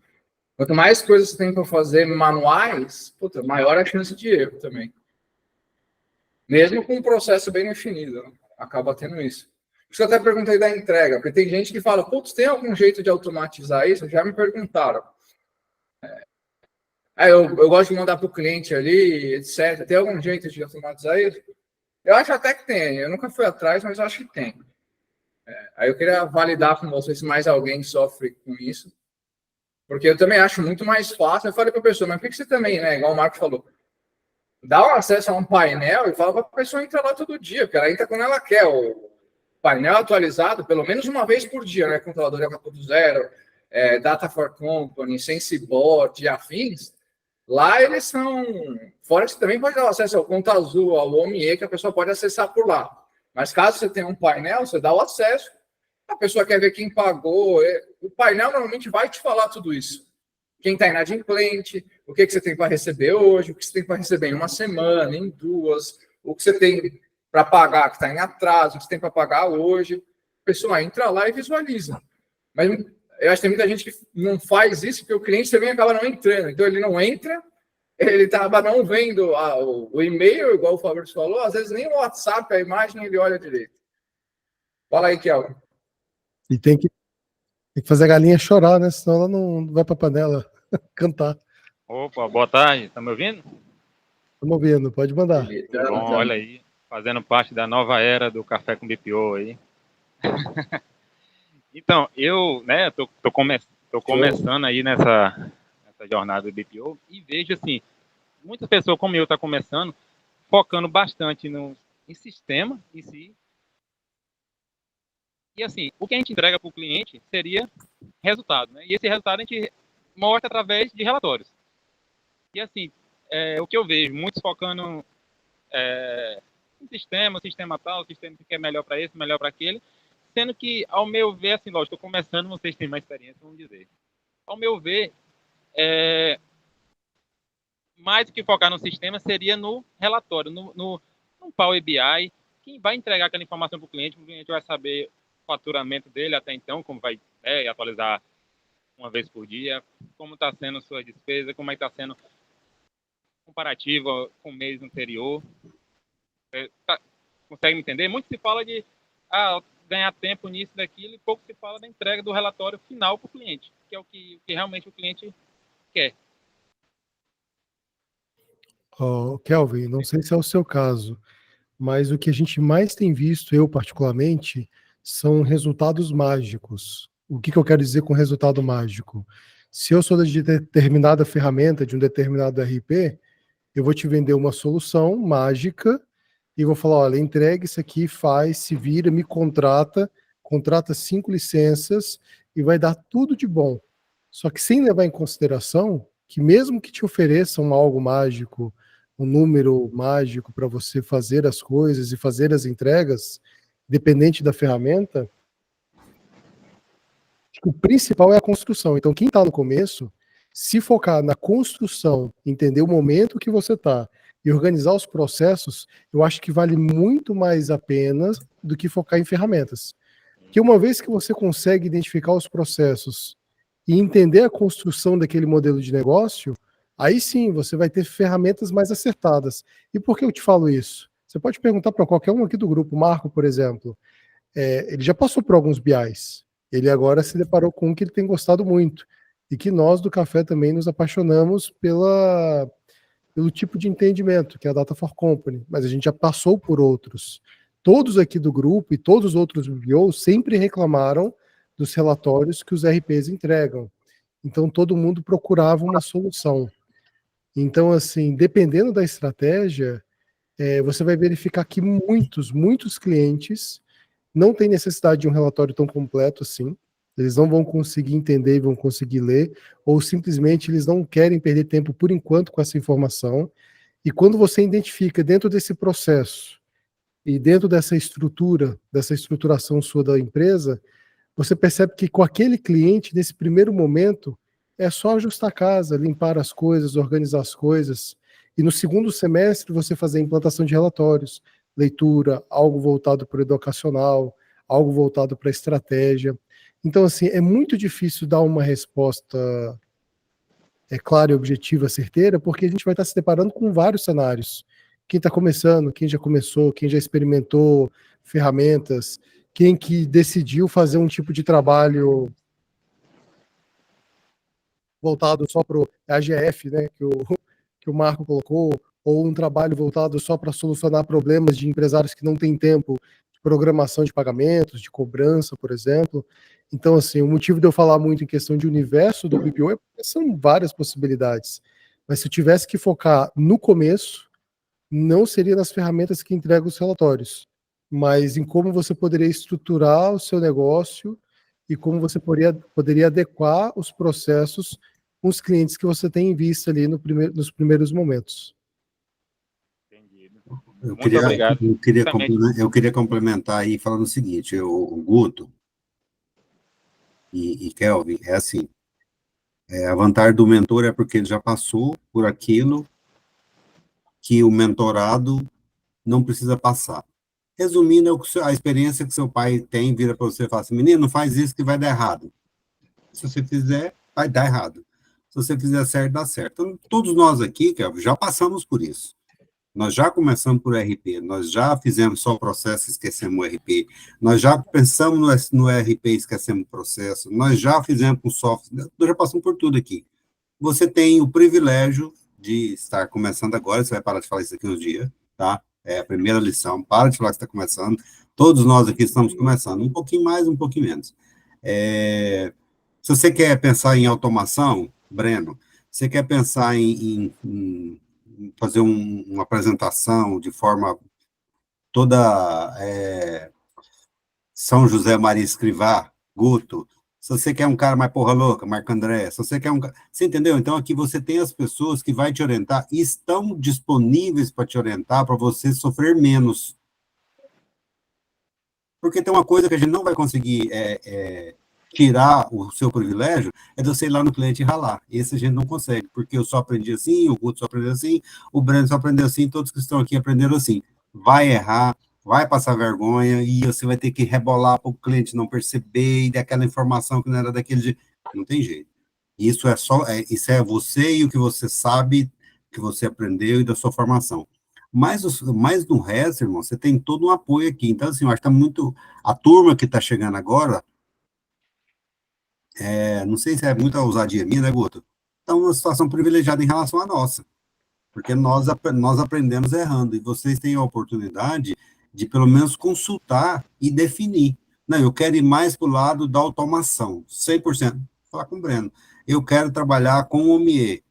Quanto mais coisas você tem para fazer manuais, puta, maior a chance de erro também. Mesmo com um processo bem definido, né? Acaba tendo isso. Por isso eu até perguntei da entrega, porque tem gente que fala, putz, tem algum jeito de automatizar isso? Já me perguntaram. Eu gosto de mandar para o cliente ali, etc. Tem algum jeito de automatizar isso? Eu acho até que tem, eu nunca fui atrás, mas eu acho que tem. Aí eu queria validar com vocês se mais alguém sofre com isso, porque eu também acho muito mais fácil. Eu falei para a pessoa, mas por que você também, né, igual o Marco falou, dá um acesso a um painel e fala para a pessoa entrar lá todo dia, porque ela entra quando ela quer. O painel atualizado pelo menos uma vez por dia, né? Controlador 4.0, Data for Company, SenseBot e afins. Lá eles são. Fora que você também pode dar acesso ao Conta Azul, ao OMIE, que a pessoa pode acessar por lá. Mas caso você tenha um painel, você dá o acesso, a pessoa quer ver quem pagou. O painel normalmente vai te falar tudo isso. Quem está inadimplente, o que você tem para receber hoje, o que você tem para receber em uma semana, em duas, o que você tem para pagar que está em atraso, o que você tem para pagar hoje. A pessoa entra lá e visualiza. Mas eu acho que tem muita gente que não faz isso, porque o cliente também acaba não entrando. Então, ele não entra, ele acaba não vendo o e-mail, igual o Fabrício falou, às vezes nem o WhatsApp, a imagem, ele olha direito. Fala aí, Kelvin. E tem que fazer a galinha chorar, né? Senão ela não vai para a panela cantar. Opa, boa tarde, tá me ouvindo? Estamos ouvindo, pode mandar. Bom, olha aí, fazendo parte da nova era do Café com BPO aí. Então, eu, né, tô começando aí nessa jornada do BPO e vejo, assim, muitas pessoas como eu tá começando, focando bastante em sistema em si. E, assim, o que a gente entrega para o cliente seria resultado, né? E esse resultado a gente mostra através de relatórios. E, assim, o que eu vejo, muitos focando em sistema tal, sistema que é melhor para esse, melhor para aquele, sendo que, ao meu ver, assim, lógico, estou começando, vocês têm mais experiência, vamos dizer. Ao meu ver, mais do que focar no sistema seria no relatório, no Power BI, quem vai entregar aquela informação para o cliente vai saber o faturamento dele até então, como vai atualizar uma vez por dia, como está sendo sua despesa, como é que está sendo comparativa com o mês anterior. Consegue me entender? Muito se fala de ganhar tempo nisso, daquilo, e pouco se fala da entrega do relatório final para o cliente, que é o que realmente o cliente quer. Kelvin, não sei se é o seu caso, mas o que a gente mais tem visto, eu particularmente, são resultados mágicos. O que eu quero dizer com resultado mágico? Se eu sou de determinada ferramenta, de um determinado RP, eu vou te vender uma solução mágica e vou falar, olha, entregue isso aqui, faz, se vira, me contrata 5 licenças e vai dar tudo de bom. Só que sem levar em consideração que mesmo que te ofereçam algo mágico, um número mágico para você fazer as coisas e fazer as entregas, dependente da ferramenta, o principal é a construção. Então, quem está no começo, se focar na construção, entender o momento que você está e organizar os processos, eu acho que vale muito mais a pena do que focar em ferramentas. Que uma vez que você consegue identificar os processos e entender a construção daquele modelo de negócio, aí sim você vai ter ferramentas mais acertadas. E por que eu te falo isso? Você pode perguntar para qualquer um aqui do grupo, Marco, por exemplo. Ele já passou por alguns BIs. Ele agora se deparou com um que ele tem gostado muito. E que nós do Café também nos apaixonamos pelo tipo de entendimento, que é a Data for Company. Mas a gente já passou por outros. Todos aqui do grupo e todos os outros BPOs sempre reclamaram dos relatórios que os RPs entregam. Então, todo mundo procurava uma solução. Então, assim, dependendo da estratégia, você vai verificar que muitos clientes não têm necessidade de um relatório tão completo assim. Eles não vão conseguir entender e vão conseguir ler, ou simplesmente eles não querem perder tempo por enquanto com essa informação. E quando você identifica dentro desse processo e dentro dessa estruturação sua da empresa, você percebe que com aquele cliente, nesse primeiro momento, é só ajustar a casa, limpar as coisas, organizar as coisas. E no segundo semestre, você fazer a implantação de relatórios, leitura, algo voltado para o educacional, algo voltado para a estratégia. Então, assim, é muito difícil dar uma resposta clara e objetiva, certeira, porque a gente vai estar se deparando com vários cenários. Quem está começando, quem já começou, quem já experimentou ferramentas, quem que decidiu fazer um tipo de trabalho voltado só para o AGF, né, que o Marco colocou, ou um trabalho voltado só para solucionar problemas de empresários que não têm tempo de programação de pagamentos, de cobrança, por exemplo. Então, assim, o motivo de eu falar muito em questão de universo do BPO é porque são várias possibilidades. Mas se eu tivesse que focar no começo, não seria nas ferramentas que entregam os relatórios, mas em como você poderia estruturar o seu negócio e como você poderia adequar os processos com os clientes que você tem em vista ali nos primeiros momentos. Entendido. Eu Muito queria, obrigado. eu queria complementar aí falando o seguinte, o Guto e Kelvin, é assim, a vantagem do mentor é porque ele já passou por aquilo que o mentorado não precisa passar. Resumindo, a experiência que seu pai tem, vira para você e fala assim, menino, não faz isso que vai dar errado. Se você fizer, vai dar errado. Se você fizer certo, dá certo. Então, todos nós aqui, Kelvin, já passamos por isso. Nós já começamos por RP, nós já fizemos só o processo e esquecemos o RP, nós já pensamos no RP e esquecemos o processo, nós já fizemos com software, nós já passamos por tudo aqui. Você tem o privilégio de estar começando agora, você vai parar de falar isso aqui uns dias, tá? É a primeira lição, para de falar que está começando, todos nós aqui estamos começando, um pouquinho mais, um pouquinho menos. Se você quer pensar em automação, Breno, você quer pensar em fazer uma apresentação de forma toda São José Maria Escrivá, Guto, se você quer um cara mais porra louca, Marco André, se você quer um cara... Você entendeu? Então, aqui você tem as pessoas que vai te orientar e estão disponíveis para te orientar, para você sofrer menos. Porque tem uma coisa que a gente não vai conseguir tirar o seu privilégio, é de você ir lá no cliente e ralar. Esse a gente não consegue, porque eu só aprendi assim, o Guto só aprendeu assim, o Breno só aprendeu assim, todos que estão aqui aprenderam assim. Vai errar, vai passar vergonha, e você vai ter que rebolar para o cliente não perceber, e daquela informação que não era daquele jeito. Não tem jeito. Isso isso é você e o que você sabe, que você aprendeu e da sua formação. Mas no resto, irmão, você tem todo um apoio aqui. Então, assim, eu acho que tá muito... A turma que está chegando agora, não sei se é muita ousadia minha, né, Guto? Então, uma situação privilegiada em relação à nossa, porque nós aprendemos errando, e vocês têm a oportunidade de, pelo menos, consultar e definir. Não, eu quero ir mais para o lado da automação, 100%. Vou falar com o Breno. Eu quero trabalhar com o OMIE,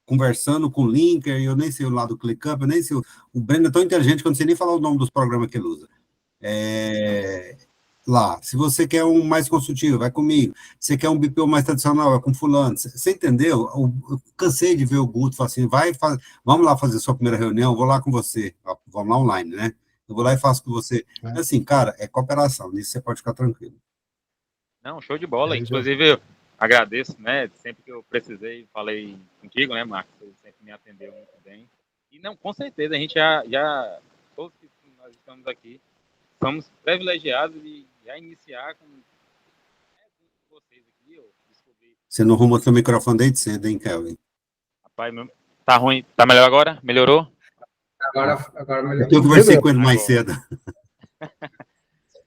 conversando com o Linker, eu nem sei o lado do ClickUp, eu nem sei... O Breno é tão inteligente que eu não sei nem falar o nome dos programas que ele usa. Lá, se você quer um mais consultivo, vai comigo. Se você quer um BPO mais tradicional, é com fulano. Você entendeu? Eu cansei de ver o Guto falar assim, vamos lá fazer sua primeira reunião, vou lá com você. Vamos lá online, né? Eu vou lá e faço com você. Assim, cara, é cooperação, nisso você pode ficar tranquilo. Não, show de bola. Inclusive, eu agradeço, né? Sempre que eu precisei, falei contigo, né, Marcos? Você sempre me atendeu muito bem. E não, com certeza, a gente todos que nós estamos aqui, somos privilegiados de já iniciar com vocês aqui. Eu descobri. Você não arrumou seu microfone desde cedo, hein, Kelvin? Rapaz, tá ruim. Tá melhor agora? Melhorou? Agora melhorou. Eu conversei com ele mais cedo.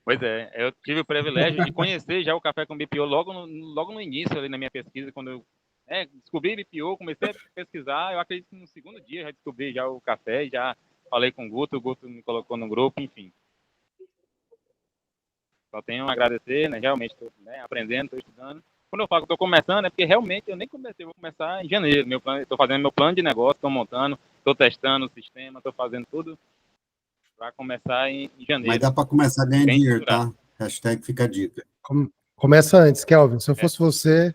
Pois é, eu tive o privilégio de conhecer já o Café com BPO logo no início, ali na minha pesquisa, quando eu descobri BPO, comecei a pesquisar, eu acredito que no segundo dia já descobri já o café, e já falei com o Guto me colocou no grupo, enfim. Só tenho a agradecer, né, realmente estou aprendendo, estou estudando. Quando eu falo que estou começando, é porque realmente eu nem comecei, vou começar em janeiro. Estou fazendo meu plano de negócio, estou montando, estou testando o sistema, estou fazendo tudo para começar em janeiro. Mas dá para começar a ganhar dinheiro, tá? Hashtag fica a dica. Começa antes, Kelvin. Se eu fosse você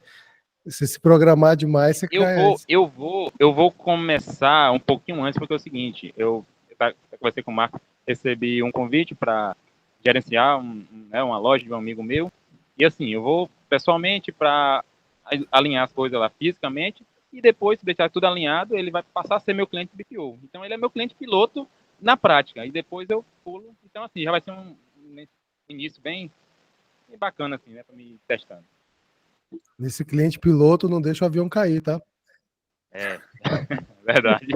se programar demais, você cai. Eu vou começar um pouquinho antes, porque é o seguinte, eu conversei com o Marco, recebi um convite para gerenciar uma loja de um amigo meu, e assim, eu vou pessoalmente para alinhar as coisas lá fisicamente, e depois, se deixar tudo alinhado, ele vai passar a ser meu cliente BPO. Então, ele é meu cliente piloto na prática, e depois eu pulo. Então, assim, já vai ser um início bem bacana, assim, né, para me testando. Nesse cliente piloto, não deixa o avião cair, tá? Verdade.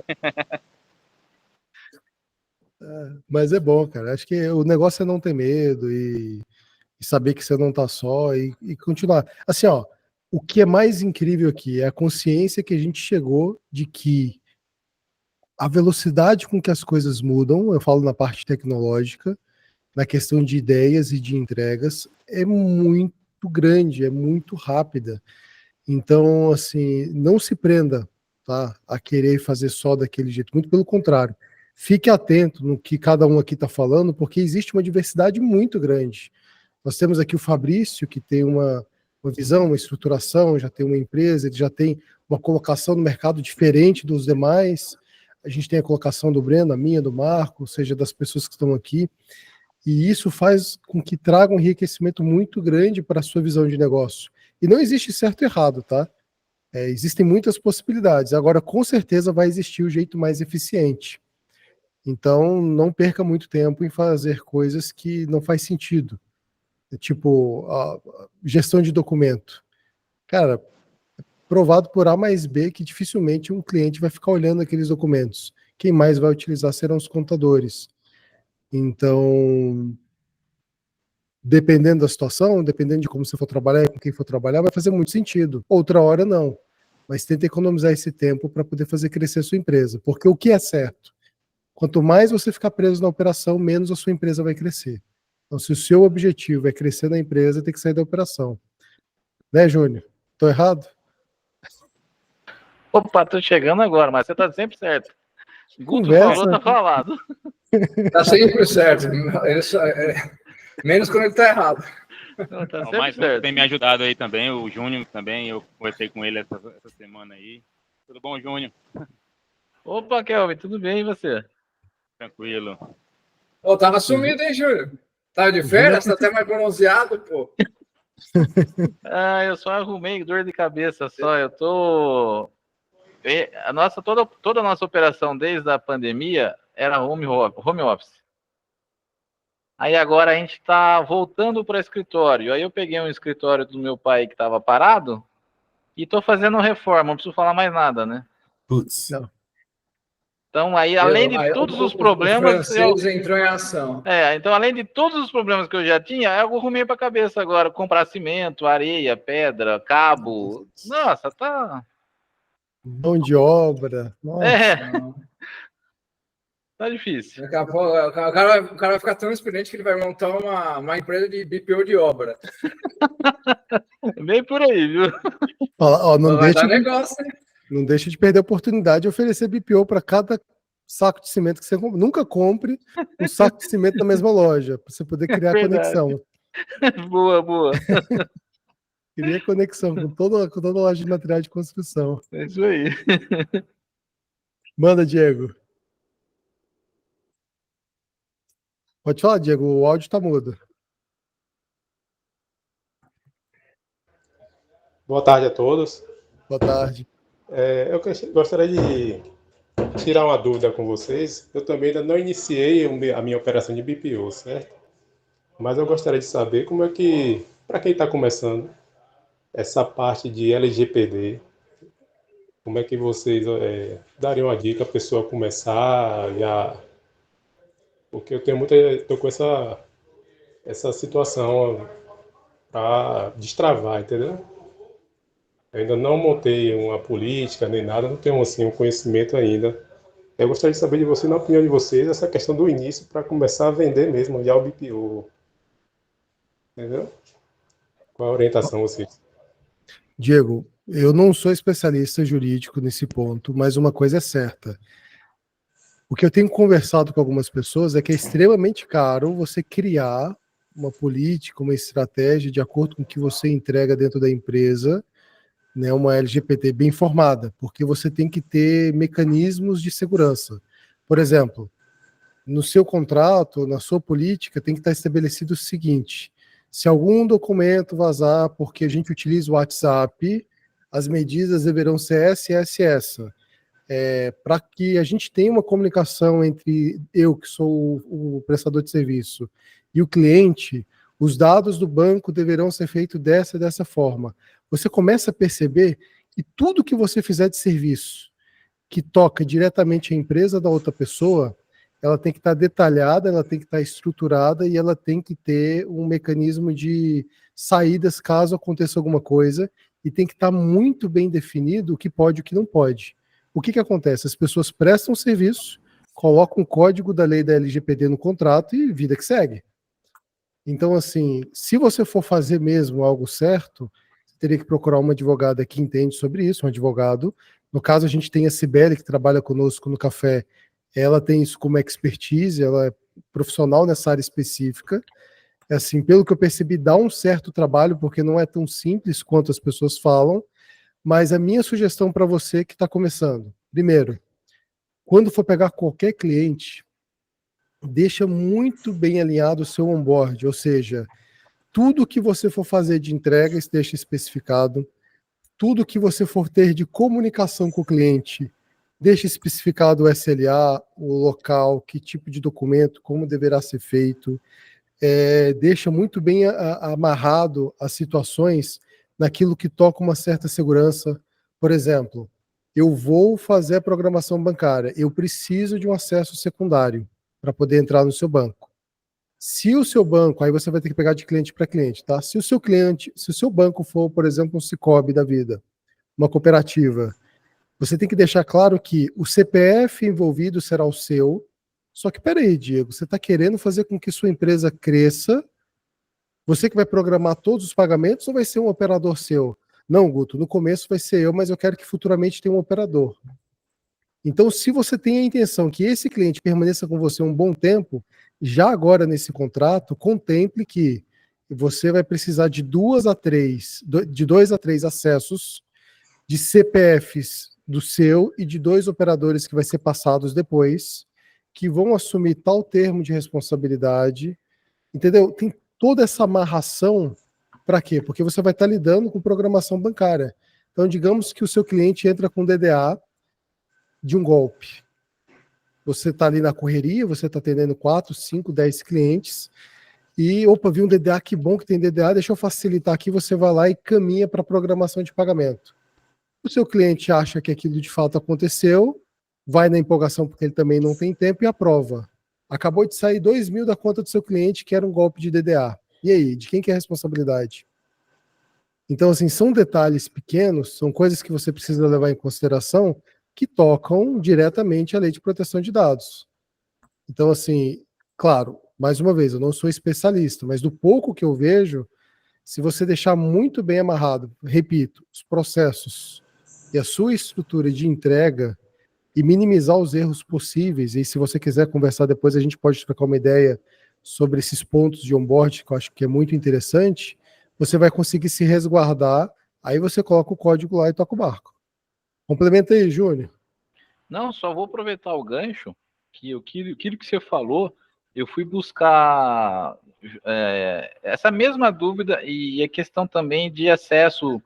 Mas é bom, cara. Acho que o negócio é não ter medo e saber que você não tá só e continuar. Assim, ó, o que é mais incrível aqui é a consciência que a gente chegou de que a velocidade com que as coisas mudam, eu falo na parte tecnológica, na questão de ideias e de entregas, é muito grande, é muito rápida. Então, assim, não se prenda, tá, a querer fazer só daquele jeito, muito pelo contrário. Fique atento no que cada um aqui está falando, porque existe uma diversidade muito grande. Nós temos aqui o Fabrício, que tem uma visão, uma estruturação, já tem uma empresa, ele já tem uma colocação no mercado diferente dos demais. A gente tem a colocação do Breno, a minha, do Marco, ou seja, das pessoas que estão aqui. E isso faz com que traga um enriquecimento muito grande para a sua visão de negócio. E não existe certo e errado, tá? Existem muitas possibilidades. Agora, com certeza, vai existir o jeito mais eficiente. Então, não perca muito tempo em fazer coisas que não faz sentido. Tipo, a gestão de documento. Cara, provado por A mais B que dificilmente um cliente vai ficar olhando aqueles documentos. Quem mais vai utilizar serão os contadores. Então, dependendo da situação, dependendo de como você for trabalhar e com quem for trabalhar, vai fazer muito sentido. Outra hora, não. Mas tenta economizar esse tempo para poder fazer crescer a sua empresa. Porque o que é certo? Quanto mais você ficar preso na operação, menos a sua empresa vai crescer. Então, se o seu objetivo é crescer na empresa, tem que sair da operação. Né, Júnior? Estou errado? Opa, tô chegando agora, mas você tá sempre certo. Guto Conversa. falou, tá falado. Tá sempre certo. Menos quando ele tá errado. Não, tá Ó, sempre mais um que certo. tem me ajudado aí também, o Júnior também, eu conversei com ele essa semana aí. Tudo bom, Júnior? Opa, Kelvin, tudo bem e você? Tranquilo. Ô, tava sumido, hein, Júlio? Tava de férias? Tá até mais bronzeado, pô. Ah, eu só arrumei dor de cabeça só, eu tô... toda a nossa operação desde a pandemia era home office. Aí agora a gente tá voltando para escritório. Aí eu peguei um escritório do meu pai que estava parado e tô fazendo reforma, não preciso falar mais nada, né? Putz. Não. Então aí, além de todos os problemas... O francês entrou em ação. Então além de todos os problemas que eu já tinha, eu arrumei para a cabeça agora, comprar cimento, areia, pedra, cabo... Nossa, tá... Mão de obra. Nossa. Tá difícil. Daqui a pouco, o cara vai ficar tão experiente que ele vai montar uma empresa de BPO de obra. Bem por aí, viu? Ó, não, Vai deixa dar negócio, hein? não deixe de perder a oportunidade de oferecer BPO para cada saco de cimento que você compra. Nunca compre um saco de cimento na mesma loja, para você poder criar conexão. Boa. Cria conexão com toda a loja de material de construção. É isso aí. Manda, Diego. Pode falar, Diego, o áudio está mudo. Boa tarde a todos. Boa tarde. Eu gostaria de tirar uma dúvida com vocês. Eu também ainda não iniciei a minha operação de BPO, certo? Mas eu gostaria de saber como é que, para quem está começando, essa parte de LGPD, como é que vocês dariam uma dica para a pessoa começar porque eu estou com essa situação para destravar, entendeu? Eu ainda não montei uma política nem nada, não tenho assim um conhecimento ainda. Eu gostaria de saber de você, na opinião de vocês, essa questão do início para começar a vender mesmo já o BPO. Entendeu? Qual a orientação vocês? Diego, eu não sou especialista jurídico nesse ponto, mas uma coisa é certa. O que eu tenho conversado com algumas pessoas é que é extremamente caro você criar uma política, uma estratégia de acordo com o que você entrega dentro da empresa, né, uma LGPD bem formada, porque você tem que ter mecanismos de segurança. Por exemplo, no seu contrato, na sua política, tem que estar estabelecido o seguinte: se algum documento vazar porque a gente utiliza o WhatsApp, as medidas deverão ser essa. Para que a gente tenha uma comunicação entre eu, que sou o prestador de serviço, e o cliente, os dados do banco deverão ser feitos dessa forma. Você começa a perceber que tudo que você fizer de serviço que toca diretamente a empresa da outra pessoa, ela tem que estar detalhada, ela tem que estar estruturada e ela tem que ter um mecanismo de saídas caso aconteça alguma coisa, e tem que estar muito bem definido o que pode e o que não pode. o que acontece? As pessoas prestam serviço, colocam o código da lei da LGPD no contrato e vida que segue. Então, assim, se você for fazer mesmo algo certo, você teria que procurar uma advogada que entende sobre isso, um advogado. No caso, a gente tem a Cibele, que trabalha conosco no café. Ela tem isso como expertise, ela é profissional nessa área específica. Assim, pelo que eu percebi, dá um certo trabalho, porque não é tão simples quanto as pessoas falam. Mas a minha sugestão para você que está começando, primeiro, quando for pegar qualquer cliente, deixa muito bem alinhado o seu onboard, ou seja, tudo que você for fazer de entrega esteja especificado, tudo que você for ter de comunicação com o cliente, deixa especificado o SLA, o local, que tipo de documento, como deverá ser feito, deixa muito bem amarrado as situações naquilo que toca uma certa segurança. Por exemplo, eu vou fazer a programação bancária, eu preciso de um acesso secundário para poder entrar no seu banco. Se o seu banco, aí você vai ter que pegar de cliente para cliente, tá? Se o seu banco for, por exemplo, um Sicoob da vida, uma cooperativa, você tem que deixar claro que o CPF envolvido será o seu. Só que peraí, Diego, você está querendo fazer com que sua empresa cresça? Você que vai programar todos os pagamentos ou vai ser um operador seu? Não, Guto, no começo vai ser eu, mas eu quero que futuramente tenha um operador. Então, se você tem a intenção que esse cliente permaneça com você um bom tempo, já agora nesse contrato, contemple que você vai precisar de 2 a 3 acessos de CPFs do seu e de 2 operadores que vai ser passados depois, que vão assumir tal termo de responsabilidade, entendeu? Tem toda essa amarração para quê? Porque você vai estar lidando com programação bancária. Então, digamos que o seu cliente entra com DDA de um golpe. Você está ali na correria, você está atendendo 4, 5, 10 clientes e, opa, vi um DDA, que bom que tem DDA, deixa eu facilitar aqui, você vai lá e caminha para a programação de pagamento. O seu cliente acha que aquilo de fato aconteceu, vai na empolgação porque ele também não tem tempo e aprova. Acabou de sair 2 mil da conta do seu cliente que era um golpe de DDA. E aí, de quem que é a responsabilidade? Então, assim, são detalhes pequenos, são coisas que você precisa levar em consideração que tocam diretamente a lei de proteção de dados. Então, assim, claro, mais uma vez, eu não sou especialista, mas do pouco que eu vejo, se você deixar muito bem amarrado, repito, os processos e a sua estrutura de entrega e minimizar os erros possíveis, e se você quiser conversar depois, a gente pode trocar uma ideia sobre esses pontos de onboard, que eu acho que é muito interessante, você vai conseguir se resguardar, aí você coloca o código lá e toca o barco. Complementa aí, Júnior. Não, só vou aproveitar o gancho, que aquilo que você falou, eu fui buscar essa mesma dúvida e a questão também de acesso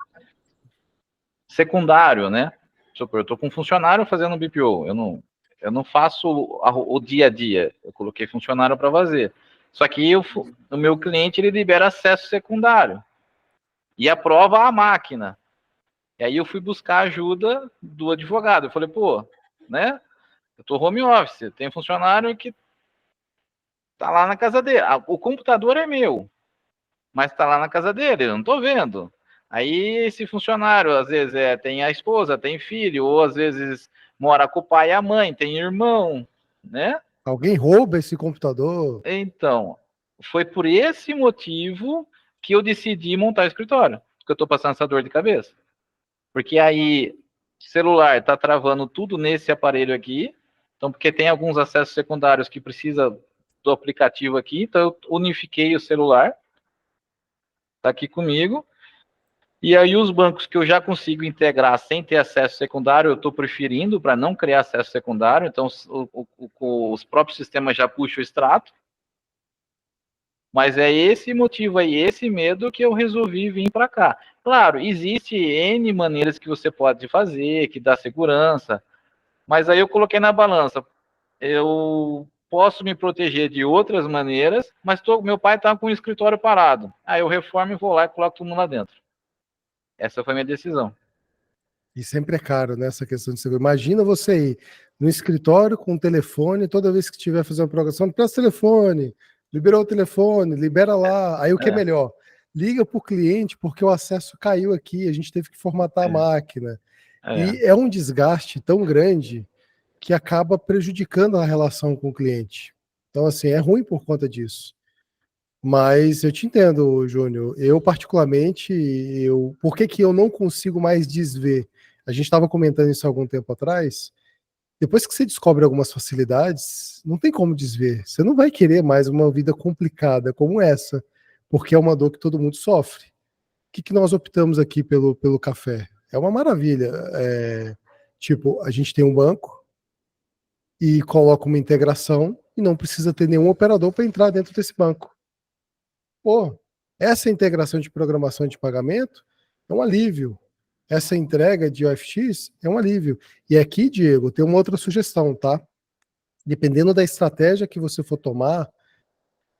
secundário, né? Eu estou com um funcionário fazendo BPO, eu não faço o dia a dia, eu coloquei funcionário para fazer. Só que o meu cliente, ele libera acesso secundário e aprova a máquina. E aí eu fui buscar ajuda do advogado. Eu falei, pô, né? Eu tô home office, tem funcionário que tá lá na casa dele. O computador é meu, mas tá lá na casa dele, eu não tô vendo. Aí esse funcionário, às vezes, tem a esposa, tem filho, ou às vezes mora com o pai e a mãe, tem irmão, né? Alguém rouba esse computador? Então, foi por esse motivo que eu decidi montar o escritório, porque eu tô passando essa dor de cabeça. Porque aí, celular tá travando tudo nesse aparelho aqui, então, porque tem alguns acessos secundários que precisa do aplicativo aqui, então eu unifiquei o celular, tá aqui comigo, e aí os bancos que eu já consigo integrar sem ter acesso secundário, eu estou preferindo para não criar acesso secundário, então os próprios sistemas já puxam o extrato, mas é esse motivo aí, esse medo que eu resolvi vir para cá. Claro, existe N maneiras que você pode fazer, que dá segurança, mas aí eu coloquei na balança, eu posso me proteger de outras maneiras, mas meu pai está com o escritório parado, aí eu reformo e vou lá e coloco todo mundo lá dentro. Essa foi a minha decisão. E sempre é caro, né, essa questão de segurança. Imagina você ir no escritório com o telefone, toda vez que estiver fazendo uma programação, presta o telefone, liberou o telefone, libera lá. Aí o que é melhor? Liga para o cliente, porque o acesso caiu aqui, a gente teve que formatar a máquina. E é um desgaste tão grande que acaba prejudicando a relação com o cliente. Então, assim, é ruim por conta disso. Mas eu te entendo, Júnior. Eu, particularmente, por que eu não consigo mais desver? A gente estava comentando isso há algum tempo atrás. Depois que você descobre algumas facilidades, não tem como desver. Você não vai querer mais uma vida complicada como essa, porque é uma dor que todo mundo sofre. O que nós optamos aqui pelo café? É uma maravilha. Tipo, a gente tem um banco e coloca uma integração e não precisa ter nenhum operador para entrar dentro desse banco. Pô, essa integração de programação de pagamento é um alívio. Essa entrega de OFX é um alívio. E aqui, Diego, tem uma outra sugestão, tá? Dependendo da estratégia que você for tomar,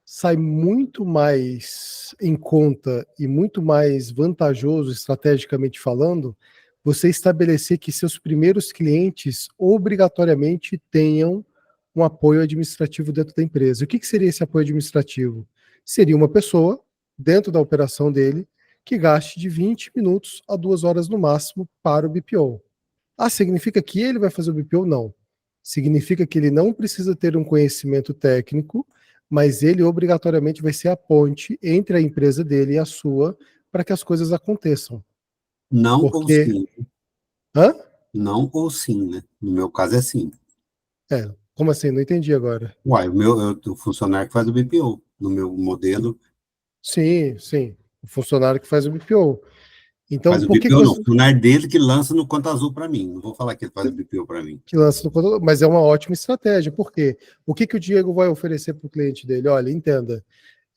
sai muito mais em conta e muito mais vantajoso, estrategicamente falando, você estabelecer que seus primeiros clientes obrigatoriamente tenham um apoio administrativo dentro da empresa. O que seria esse apoio administrativo? Seria uma pessoa, dentro da operação dele, que gaste de 20 minutos a 2 horas no máximo para o BPO. Significa que ele vai fazer o BPO? Não. Significa que ele não precisa ter um conhecimento técnico, mas ele obrigatoriamente vai ser a ponte entre a empresa dele e a sua para que as coisas aconteçam. Não ou sim. Hã? Não ou sim, né? No meu caso é sim. Como assim? Não entendi agora. Uai, o funcionário que faz o BPO, no meu modelo. Sim. O funcionário que faz o BPO. Então, Faz o por que BPO, não. O você... funcionário dele que lança no Conta Azul para mim. Não vou falar que ele faz o BPO para mim. Que lança no conta, mas é uma ótima estratégia. Por quê? O que o Diego vai oferecer para o cliente dele? Olha, entenda,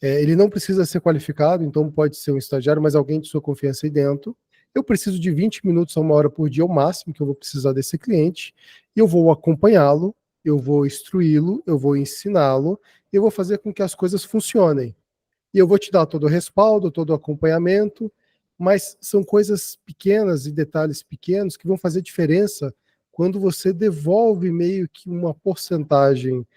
ele não precisa ser qualificado, então pode ser um estagiário, mas alguém de sua confiança aí dentro. Eu preciso de 20 minutos a 1 hora por dia, o máximo que eu vou precisar desse cliente, e eu vou acompanhá-lo, eu vou instruí-lo, eu vou ensiná-lo, e eu vou fazer com que as coisas funcionem. E eu vou te dar todo o respaldo, todo o acompanhamento, mas são coisas pequenas e detalhes pequenos que vão fazer diferença quando você devolve meio que uma porcentagem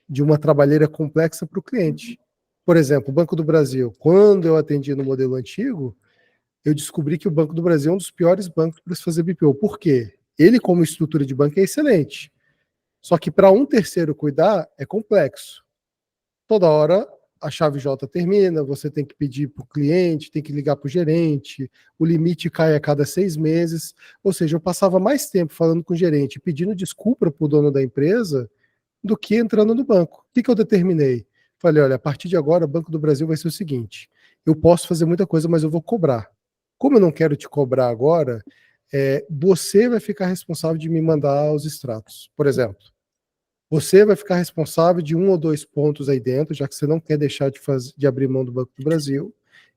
de uma trabalheira complexa para o cliente. Por exemplo, o Banco do Brasil. Quando eu atendi no modelo antigo, eu descobri que o Banco do Brasil é um dos piores bancos para se fazer BPO. Por quê? Ele, como estrutura de banco, é excelente. Só que para um terceiro cuidar, é complexo. Toda hora a chave J termina, você tem que pedir para o cliente, tem que ligar para o gerente, o limite cai a cada 6 meses. Ou seja, eu passava mais tempo falando com o gerente, pedindo desculpa para o dono da empresa, do que entrando no banco. O que eu determinei? Falei, olha, a partir de agora, o Banco do Brasil vai ser o seguinte, eu posso fazer muita coisa, mas eu vou cobrar. Como eu não quero te cobrar agora, você vai ficar responsável de me mandar os extratos. Por exemplo, você vai ficar responsável de 1 ou 2 pontos aí dentro, já que você não quer deixar de abrir mão do Banco do Brasil,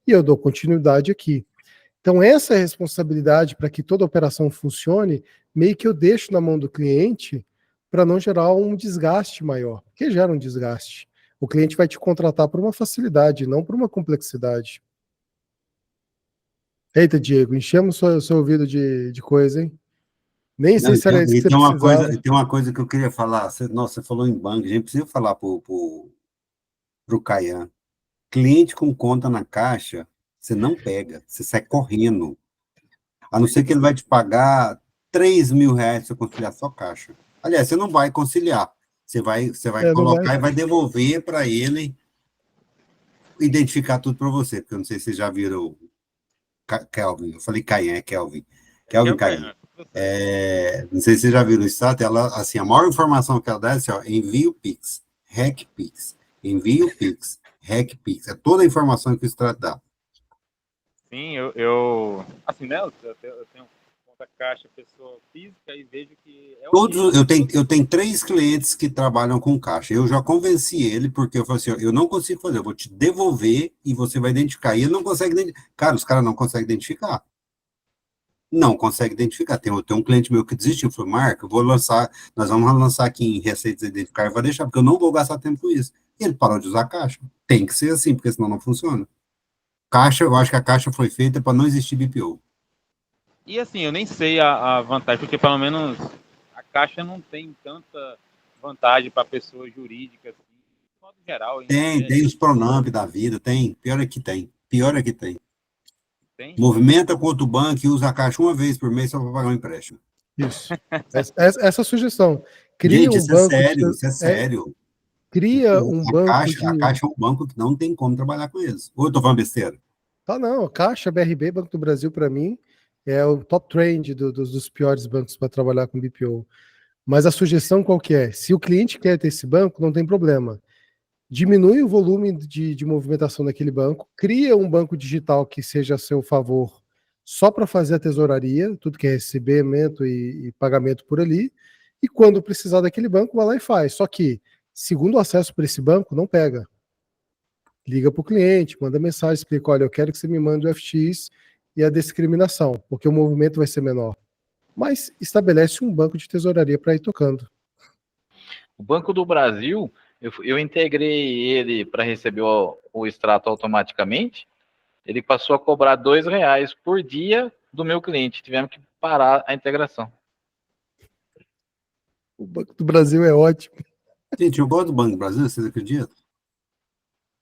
e eu dou continuidade aqui. Então, essa responsabilidade para que toda a operação funcione, meio que eu deixo na mão do cliente para não gerar um desgaste maior, porque gera um desgaste. O cliente vai te contratar por uma facilidade, não por uma complexidade. Eita, Diego, enchemos seu ouvido de coisa, hein? Nem sei se era isso que você precisava. Tem uma coisa que eu queria falar. Você falou em banco, a gente precisa falar para o Caian. Cliente com conta na Caixa, você não pega, você sai correndo. A não ser que ele vai te pagar R$3.000 para conciliar sua Caixa. Aliás, você não vai conciliar. Você vai colocar e vai devolver para ele identificar tudo para você, porque eu não sei se vocês já viram Kelvin. Eu falei Caian, é Kelvin. Kelvin Caian. Não sei se vocês já viram o status, ela, assim, a maior informação que ela dá é assim, ó, envio Pix, REC Pix, envio Pix, REC Pix, é toda a informação que o extrato dá. Sim, assim, né, eu tenho conta Caixa, pessoa física, e vejo que... Eu tenho 3 clientes que trabalham com Caixa, eu já convenci ele, porque eu falei assim, ó, eu não consigo fazer, eu vou te devolver e você vai identificar, e ele não consegue identificar. Cara, os caras não conseguem identificar. Não consegue identificar. Tem um cliente meu que desistiu, falou, Marco, nós vamos lançar aqui em Receitas Identificar, eu vou deixar, porque eu não vou gastar tempo com isso. E ele parou de usar a Caixa. Tem que ser assim, porque senão não funciona. Caixa, eu acho que a Caixa foi feita para não existir BPO. E assim, eu nem sei a vantagem, porque pelo menos a Caixa não tem tanta vantagem para pessoas jurídicas, assim, de modo geral. Tem os Pronamp da vida, tem. Pior é que tem. Tem? Movimenta com outro banco e usa a Caixa uma vez por mês só para pagar um empréstimo. Isso. Essa sugestão. Cria Gente, um isso é banco sério, isso é sério. cria um A banco Caixa é um banco que não tem como trabalhar com eles. Ou eu tô falando besteira? Tá, não. Caixa, BRB, Banco do Brasil, para mim, é o top trend dos piores bancos para trabalhar com BPO. Mas a sugestão qual que é? Se o cliente quer ter esse banco, não tem problema. Diminui o volume de movimentação daquele banco, cria um banco digital que seja a seu favor só para fazer a tesouraria, tudo que é recebimento e pagamento por ali, e quando precisar daquele banco, vai lá e faz. Só que, segundo o acesso para esse banco, não pega. Liga para o cliente, manda mensagem, explica, olha, eu quero que você me mande o FX e a discriminação, porque o movimento vai ser menor. Mas estabelece um banco de tesouraria para ir tocando. O Banco do Brasil, eu integrei ele para receber o extrato automaticamente. Ele passou a cobrar R$ 2 por dia do meu cliente. Tivemos que parar a integração. O Banco do Brasil é ótimo. Gente, eu gosto do Banco do Brasil, vocês acreditam?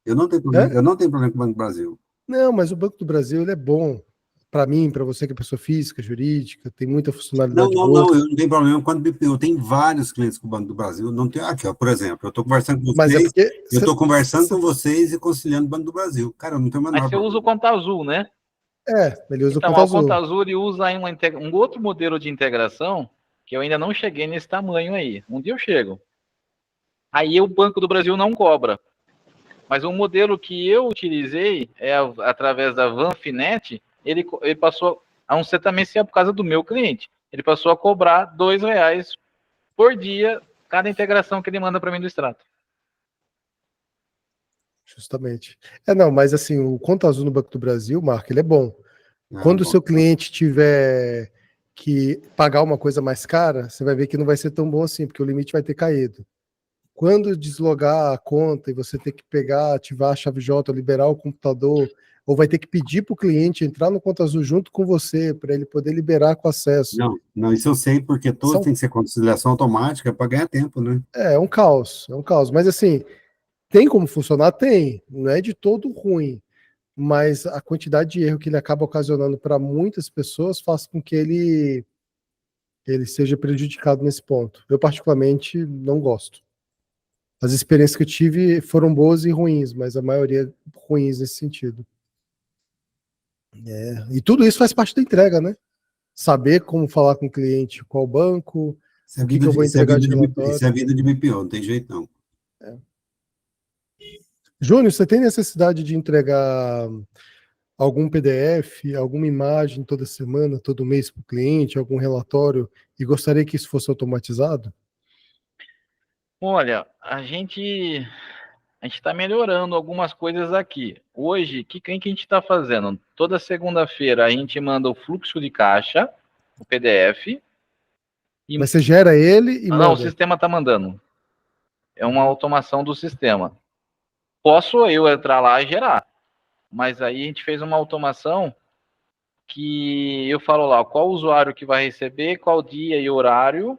Eu não tenho É? problema com o Banco do Brasil. Não, mas o Banco do Brasil ele é bom. Para mim, para você que é pessoa física, jurídica, tem muita funcionalidade boa. Não, eu não tenho problema com o BPO. Eu tenho vários clientes com o Banco do Brasil. Não tenho, aqui, ó, por exemplo, eu estou conversando com Mas é vocês, porque eu estou conversando com vocês e conciliando o Banco do Brasil. Cara, eu não tenho o menor Mas você usa o problema. Conta Azul, né? ele usa Então, o Conta o Conta Azul. Azul ele usa aí um outro modelo de integração que eu ainda não cheguei nesse tamanho aí. Um dia eu chego. Aí o Banco do Brasil não cobra. Mas um modelo que eu utilizei é através da Vanfinet, ele passou a um também se é por causa do meu cliente. Ele passou a cobrar R$ 2 por dia cada integração que ele manda para mim do extrato. Justamente. Não, mas assim, o Conta Azul no Banco do Brasil, Marco, ele é bom. Quando o Bom. seu cliente tiver que pagar uma coisa mais cara, você vai ver que não vai ser tão bom assim, porque o limite vai ter caído. Quando deslogar a conta e você ter que pegar, ativar a chave J, liberar o computador, ou vai ter que pedir para o cliente entrar no Conta Azul junto com você, para ele poder liberar com acesso. Não, isso eu sei, porque todos tem que ser conciliação automática para ganhar tempo, né? É um caos, Mas assim, tem como funcionar? Tem. Não é de todo ruim. Mas a quantidade de erro que ele acaba ocasionando para muitas pessoas faz com que ele seja prejudicado nesse ponto. Eu, particularmente, não gosto. As experiências que eu tive foram boas e ruins, mas a maioria ruins nesse sentido. E tudo isso faz parte da entrega, né? Saber como falar com o cliente, qual banco, o que eu vou entregar de relatório. Isso é a vida de BPO, não tem jeito não. Júnior, você tem necessidade de entregar algum PDF, alguma imagem toda semana, todo mês para o cliente, algum relatório, e gostaria que isso fosse automatizado? Olha, a gente está melhorando algumas coisas aqui. Hoje, o que a gente está fazendo? Toda segunda-feira a gente manda o fluxo de caixa, o PDF. Mas você gera ele e manda? Não, o sistema está mandando. É uma automação do sistema. Posso eu entrar lá e gerar. Mas aí a gente fez uma automação que eu falo lá qual usuário que vai receber, qual dia e horário,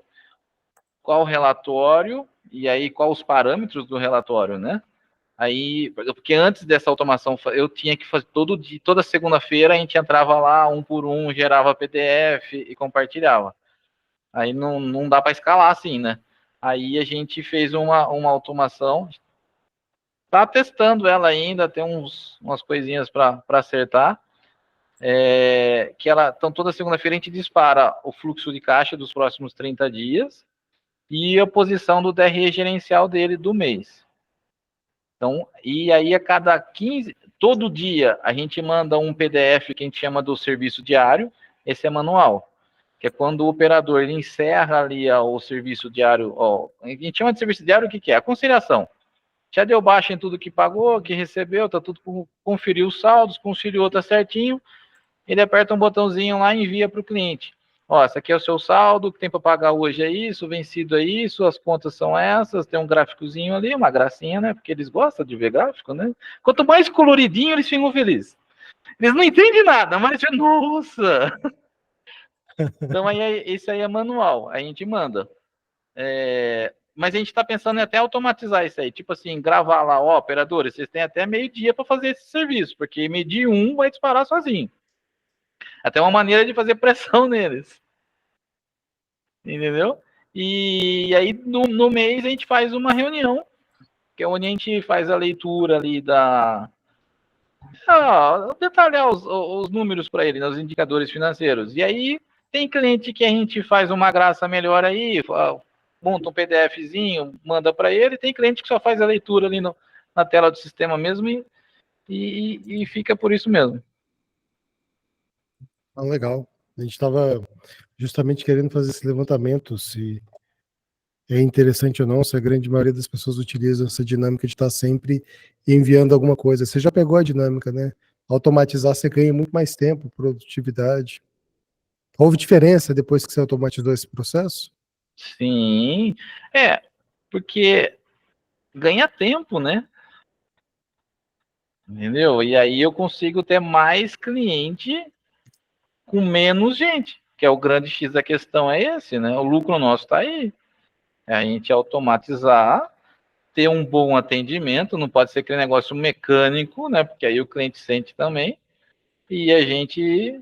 qual relatório, e aí qual os parâmetros do relatório, né? Aí, porque antes dessa automação, eu tinha que fazer todo dia, toda segunda-feira a gente entrava lá, um por um, gerava PDF e compartilhava. Aí não dá para escalar assim, né? Aí a gente fez uma automação, tá testando ela ainda, tem umas coisinhas para acertar, que então toda segunda-feira a gente dispara o fluxo de caixa dos próximos 30 dias e a posição do DRE gerencial dele do mês. Então, e aí a cada 15, todo dia a gente manda um PDF que a gente chama do serviço diário, esse é manual, que é quando o operador ele encerra ali o serviço diário, a gente chama de serviço diário, o que é? A conciliação. Já deu baixa em tudo que pagou, que recebeu, tá tudo, conferiu os saldos, conciliou, tá certinho, ele aperta um botãozinho lá e envia para o cliente. Esse aqui é o seu saldo, o que tem para pagar hoje é isso, vencido é isso, as contas são essas, tem um gráficozinho ali, uma gracinha, né? Porque eles gostam de ver gráfico, né? Quanto mais coloridinho, eles ficam felizes. Eles não entendem nada, mas, nossa! Então, esse aí é manual, a gente manda. Mas a gente está pensando em até automatizar isso aí, tipo assim, gravar lá, operadores, vocês têm até meio-dia para fazer esse serviço, porque meio-dia vai disparar sozinho. Até uma maneira de fazer pressão neles. entendeu? E aí no mês a gente faz uma reunião, que é onde a gente faz a leitura ali detalhar os números para ele, os indicadores financeiros. E aí tem cliente que a gente faz uma graça melhor aí, monta um PDFzinho, manda para ele, tem cliente que só faz a leitura ali na tela do sistema mesmo e fica por isso mesmo. Ah, legal. A gente estava justamente querendo fazer esse levantamento, se é interessante ou não, se a grande maioria das pessoas utiliza essa dinâmica de estar sempre enviando alguma coisa. Você já pegou a dinâmica, né? Automatizar, você ganha muito mais tempo, produtividade. Houve diferença depois que você automatizou esse processo? Sim, porque ganha tempo, né? Entendeu? E aí eu consigo ter mais cliente com menos gente, que é o grande X da questão, é esse, né? O lucro nosso está aí. É a gente automatizar, ter um bom atendimento, não pode ser aquele negócio mecânico, né? Porque aí o cliente sente também, e a gente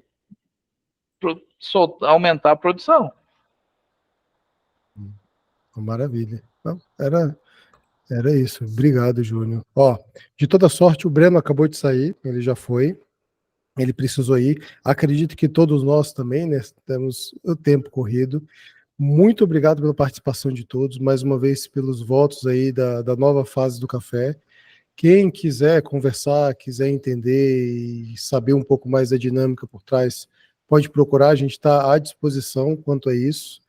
aumentar a produção. Maravilha. Não, era isso. Obrigado, Júnior. Ó, de toda sorte, o Breno acabou de sair, ele já foi. Ele precisou ir. Acredito que todos nós também, né? Temos o tempo corrido. Muito obrigado pela participação de todos, mais uma vez pelos votos aí da nova fase do café. Quem quiser conversar, quiser entender e saber um pouco mais da dinâmica por trás, pode procurar, a gente está à disposição quanto a isso,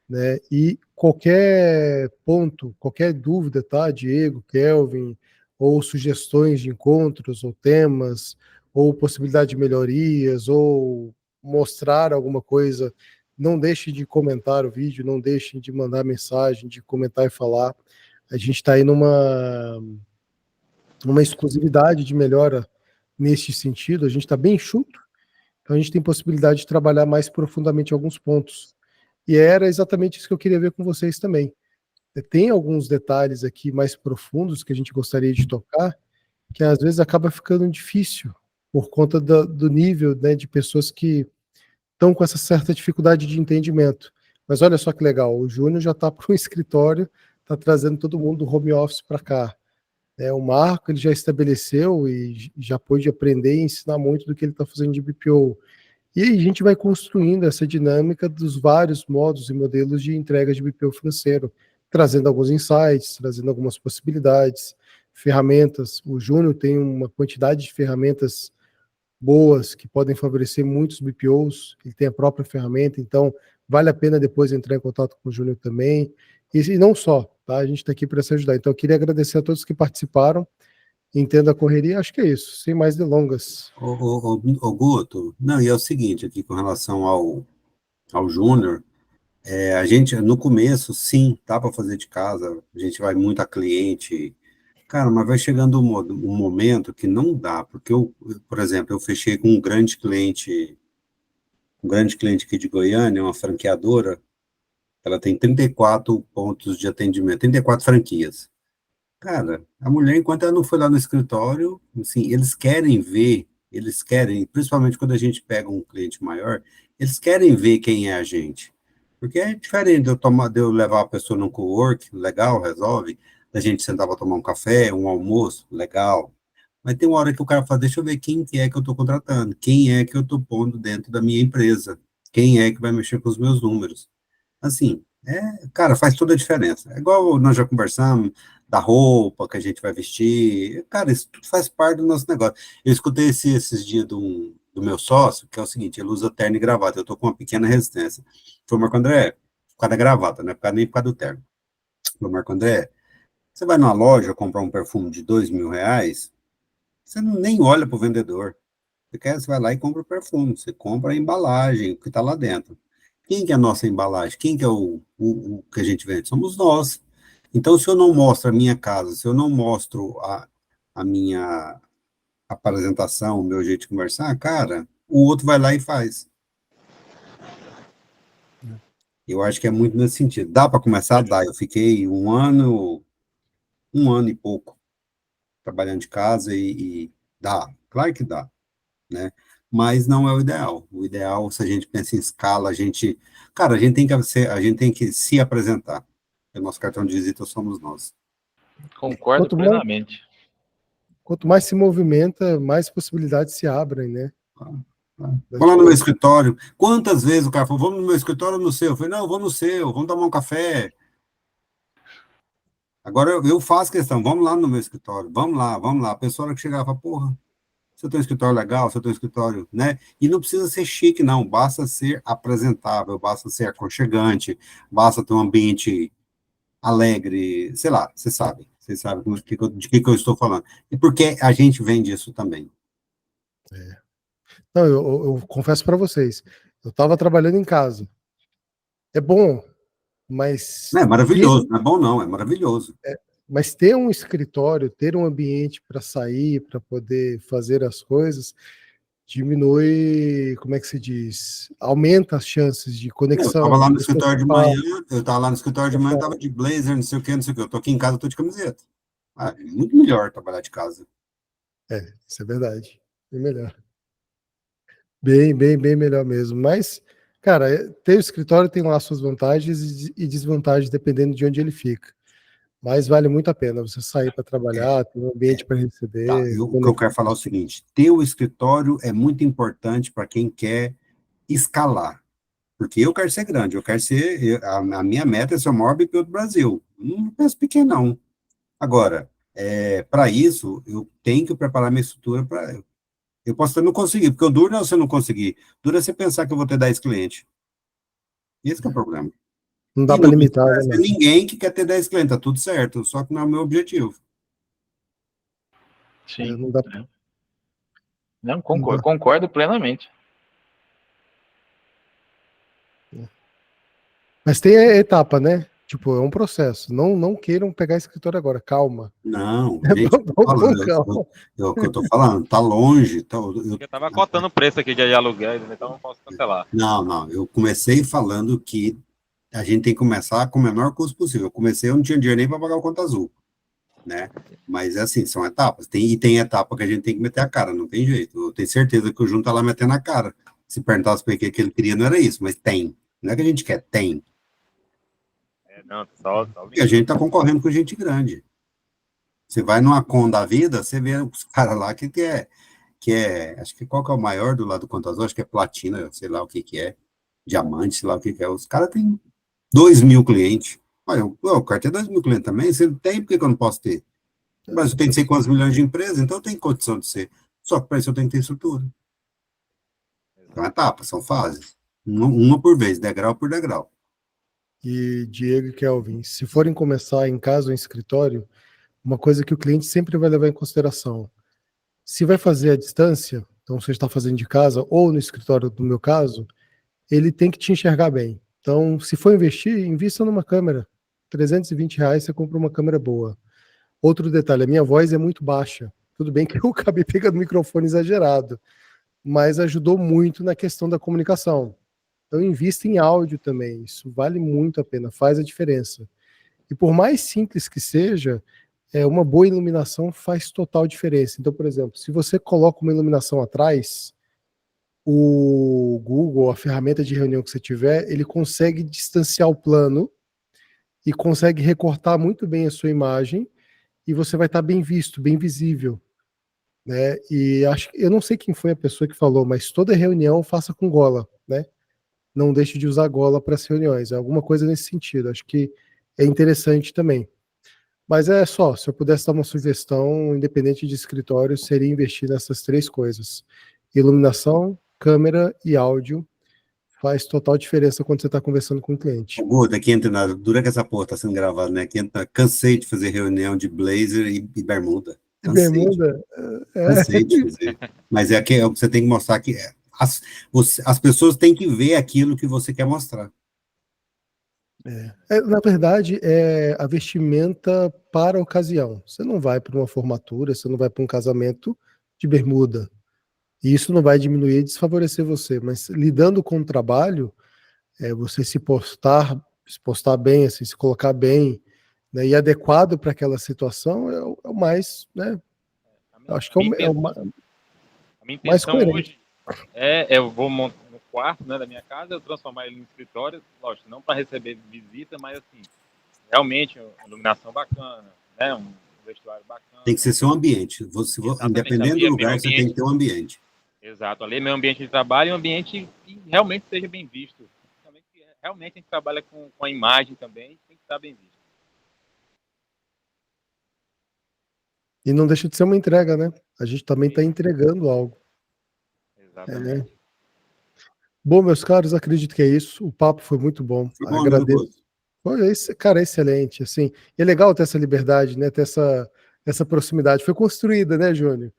né? E qualquer ponto, qualquer dúvida, tá, Diego, Kelvin, ou sugestões de encontros, ou temas, ou possibilidade de melhorias, ou mostrar alguma coisa, não deixe de comentar o vídeo, não deixem de mandar mensagem, de comentar e falar. A gente está aí numa exclusividade de melhora neste sentido, a gente está bem enxuto, então a gente tem possibilidade de trabalhar mais profundamente alguns pontos. E era exatamente isso que eu queria ver com vocês também. Tem alguns detalhes aqui mais profundos que a gente gostaria de tocar, que às vezes acaba ficando difícil por conta do nível, né, de pessoas que estão com essa certa dificuldade de entendimento. Mas olha só que legal, o Júnior já está para o escritório, está trazendo todo mundo do home office para cá. O Marco ele já estabeleceu e já pôde aprender e ensinar muito do que ele está fazendo de BPO. E aí a gente vai construindo essa dinâmica dos vários modos e modelos de entrega de BPO financeiro, trazendo alguns insights, trazendo algumas possibilidades, ferramentas. O Júnior tem uma quantidade de ferramentas boas que podem favorecer muitos BPOs, ele tem a própria ferramenta, então vale a pena depois entrar em contato com o Júnior também. E não só, tá? A gente está aqui para se ajudar. Então eu queria agradecer a todos que participaram. Entenda a correria, acho que é isso, sem mais delongas. Ô, Guto, não, e é o seguinte, aqui com relação ao Júnior, a gente, no começo, sim, dá para fazer de casa, a gente vai muito a cliente, cara, mas vai chegando um momento que não dá, porque por exemplo, eu fechei com um grande cliente aqui de Goiânia, uma franqueadora, ela tem 34 pontos de atendimento, 34 franquias. Cara, a mulher, enquanto ela não foi lá no escritório, assim, eles querem, principalmente quando a gente pega um cliente maior, eles querem ver quem é a gente. Porque é diferente de eu levar a pessoa num cowork, legal, resolve, da gente sentar para tomar um café, um almoço, legal. Mas tem uma hora que o cara fala, deixa eu ver quem que é que eu estou contratando, quem é que eu estou pondo dentro da minha empresa, quem é que vai mexer com os meus números. Assim, cara, faz toda a diferença. É igual nós já conversamos da roupa que a gente vai vestir. Cara, isso tudo faz parte do nosso negócio. Eu escutei esses dias do meu sócio, que é o seguinte, ele usa terno e gravata. Eu tô com uma pequena resistência. Foi o Marco André, por causa da gravata, né? Nem por causa do terno. Foi o Marco André, você vai numa loja comprar um perfume de R$ 2.000, você nem olha pro vendedor. Você vai lá e compra o perfume, você compra a embalagem, o que está lá dentro. Quem que é a nossa embalagem? Quem que é o que a gente vende? Somos nós. Então, se eu não mostro a minha casa, se eu não mostro a minha apresentação, o meu jeito de conversar, cara, o outro vai lá e faz. Eu acho que é muito nesse sentido. Dá para começar? Dá. Eu fiquei um ano e pouco trabalhando de casa e dá. Claro que dá, né? mas não é o ideal. O ideal, se a gente pensa em escala, cara, a gente tem que se apresentar. O nosso cartão de visita somos nós. Concordo plenamente. Quanto mais se movimenta, mais possibilidades se abrem, né? Vamos lá no meu escritório. Quantas vezes o cara falou, vamos no meu escritório ou no seu? Eu falei, não, vamos no seu, vamos tomar um café. Agora eu faço questão, vamos lá no meu escritório, vamos lá. A pessoa que chegava, porra, você tem um escritório legal, você tem um escritório, né? E não precisa ser chique, não, basta ser apresentável, basta ser aconchegante, basta ter um ambiente alegre, sei lá, vocês sabem de que eu estou falando. E porque a gente vende isso também. Não, eu confesso para vocês, eu estava trabalhando em casa. É bom, mas... É maravilhoso, não é bom não, é maravilhoso. Mas ter um escritório, ter um ambiente para sair, para poder fazer as coisas, diminui, como é que se diz? Aumenta as chances de conexão. Eu estava lá no escritório de manhã, estava de blazer, não sei o que. Eu tô aqui em casa, eu tô de camiseta. É muito melhor trabalhar de casa. Isso é verdade. Bem melhor. Bem melhor mesmo. Mas, cara, ter o escritório tem lá suas vantagens e desvantagens, dependendo de onde ele fica. Mas vale muito a pena você sair para trabalhar, ter um ambiente para receber. Tá, o que eu quero falar é o seguinte: ter o escritório é muito importante para quem quer escalar. Porque eu quero ser grande, a minha meta é ser o maior BPO do Brasil. Não penso pequeno, não. Agora, para isso, eu tenho que preparar minha estrutura para. Eu posso até não conseguir, porque o duro não é você não conseguir. Duro é você pensar que eu vou ter 10 clientes. Esse que é o problema. Não dá para limitar, né? Não ninguém que quer ter 10 clientes, tá tudo certo, só que não é o meu objetivo. Sim. Não dá... Não, concordo plenamente. Mas tem a etapa, né? Tipo, é um processo. Não queiram pegar escritório agora, calma. Não, gente, é o que eu tô falando, tá longe. Eu tava cotando o preço aqui de aluguel, então não posso cancelar. Não, eu comecei falando que a gente tem que começar com o menor custo possível. Eu não tinha dinheiro nem para pagar o conta azul, né? Mas é assim, são etapas. Tem etapa que a gente tem que meter a cara, não tem jeito. Eu tenho certeza que o Jun tá lá metendo a cara. Se perguntasse para ele que ele queria, não era isso, mas tem. Não é que a gente quer, tem. Não, só e a gente tá concorrendo com gente grande. Você vai numa com da vida, você vê os caras lá que é, acho que qual que é o maior do lado do conta azul? Acho que é platina, sei lá o que é, diamante, sei lá o que é. Os caras têm 2.000 clientes. Olha, eu quero ter 2.000 clientes também. Você tem, por que eu não posso ter? Mas eu tenho não sei quantos milhões de empresas, então eu tenho condição de ser. Só que para isso eu tenho que ter estrutura. São etapas, são fases. Uma por vez, degrau por degrau. E Diego e Kelvin, se forem começar em casa ou em escritório, uma coisa que o cliente sempre vai levar em consideração. Se vai fazer à distância, então você está fazendo de casa ou no escritório, no meu caso, ele tem que te enxergar bem. Então, se for investir, invista numa câmera. R$320 você compra uma câmera boa. Outro detalhe, a minha voz é muito baixa. Tudo bem que eu acabei pegando o microfone exagerado, mas ajudou muito na questão da comunicação. Então, invista em áudio também. Isso vale muito a pena, faz a diferença. E por mais simples que seja, uma boa iluminação faz total diferença. Então, por exemplo, se você coloca uma iluminação atrás, o Google, a ferramenta de reunião que você tiver, ele consegue distanciar o plano e consegue recortar muito bem a sua imagem e você vai estar bem visto, bem visível, né? E eu não sei quem foi a pessoa que falou, mas toda reunião faça com gola, né? Não deixe de usar gola para as reuniões, alguma coisa nesse sentido. Acho que é interessante também. Mas se eu pudesse dar uma sugestão, independente de escritório, seria investir nessas 3 coisas: iluminação, câmera e áudio. Faz total diferença quando você está conversando com o cliente. Daqui entra nada, dura que essa porra tá sendo gravada, né? Cansei de fazer reunião de blazer e bermuda. Bermuda? Cansei de fazer. Mas é o que você tem que mostrar que as pessoas têm que ver aquilo que você quer mostrar. Na verdade, é a vestimenta para a ocasião. Você não vai para uma formatura, você não vai para um casamento de bermuda. E isso não vai diminuir e desfavorecer você, mas lidando com o trabalho, você se postar bem, assim, se colocar bem, né, e adequado para aquela situação é o mais, né? Acho que é o mais coerente. Eu vou montar no quarto, né, da minha casa, eu transformar ele em escritório, lógico, não para receber visita, mas assim, realmente uma iluminação bacana, né, um vestuário bacana. Tem que ser seu ambiente. Exatamente, Independente ali do é meu lugar, você tem ambiente. que ter um ambiente. Exato, ali é meu ambiente de trabalho e um ambiente que realmente seja bem visto. Realmente a gente trabalha com a imagem também, tem que estar bem visto. E não deixa de ser uma entrega, né? A gente também está entregando algo. Exatamente. Bom, meus caros, acredito que é isso. O papo foi muito bom. Foi bom, Agradeço. Bozo. Cara, excelente. Assim, é legal ter essa liberdade, né? Ter essa proximidade. Foi construída, né, Júnior?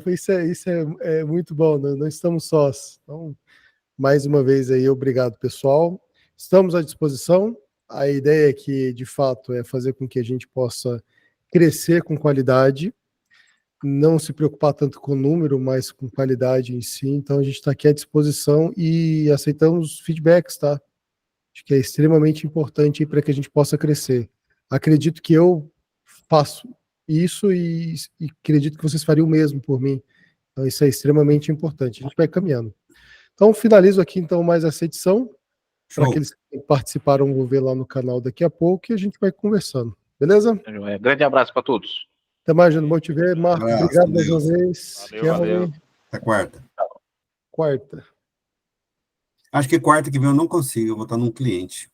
Isso é muito bom. Não estamos sós. Então, mais uma vez aí, obrigado, pessoal. Estamos à disposição. A ideia aqui, de fato, é fazer com que a gente possa crescer com qualidade, não se preocupar tanto com o número, mas com qualidade em si. Então, a gente está aqui à disposição e aceitamos feedbacks, tá? Acho que é extremamente importante para que a gente possa crescer. Acredito que eu faço isso e acredito que vocês fariam o mesmo por mim. Então, isso é extremamente importante. A gente vai caminhando. Então, finalizo aqui então mais essa edição. Para aqueles que participaram, vou ver lá no canal daqui a pouco e a gente vai conversando. Beleza? Grande abraço para todos. Até mais, Júnior. Bom te ver. Marco, obrigado mais uma vez. Valeu. Até quarta. Quarta. Acho que quarta que vem eu não consigo, eu vou estar num cliente.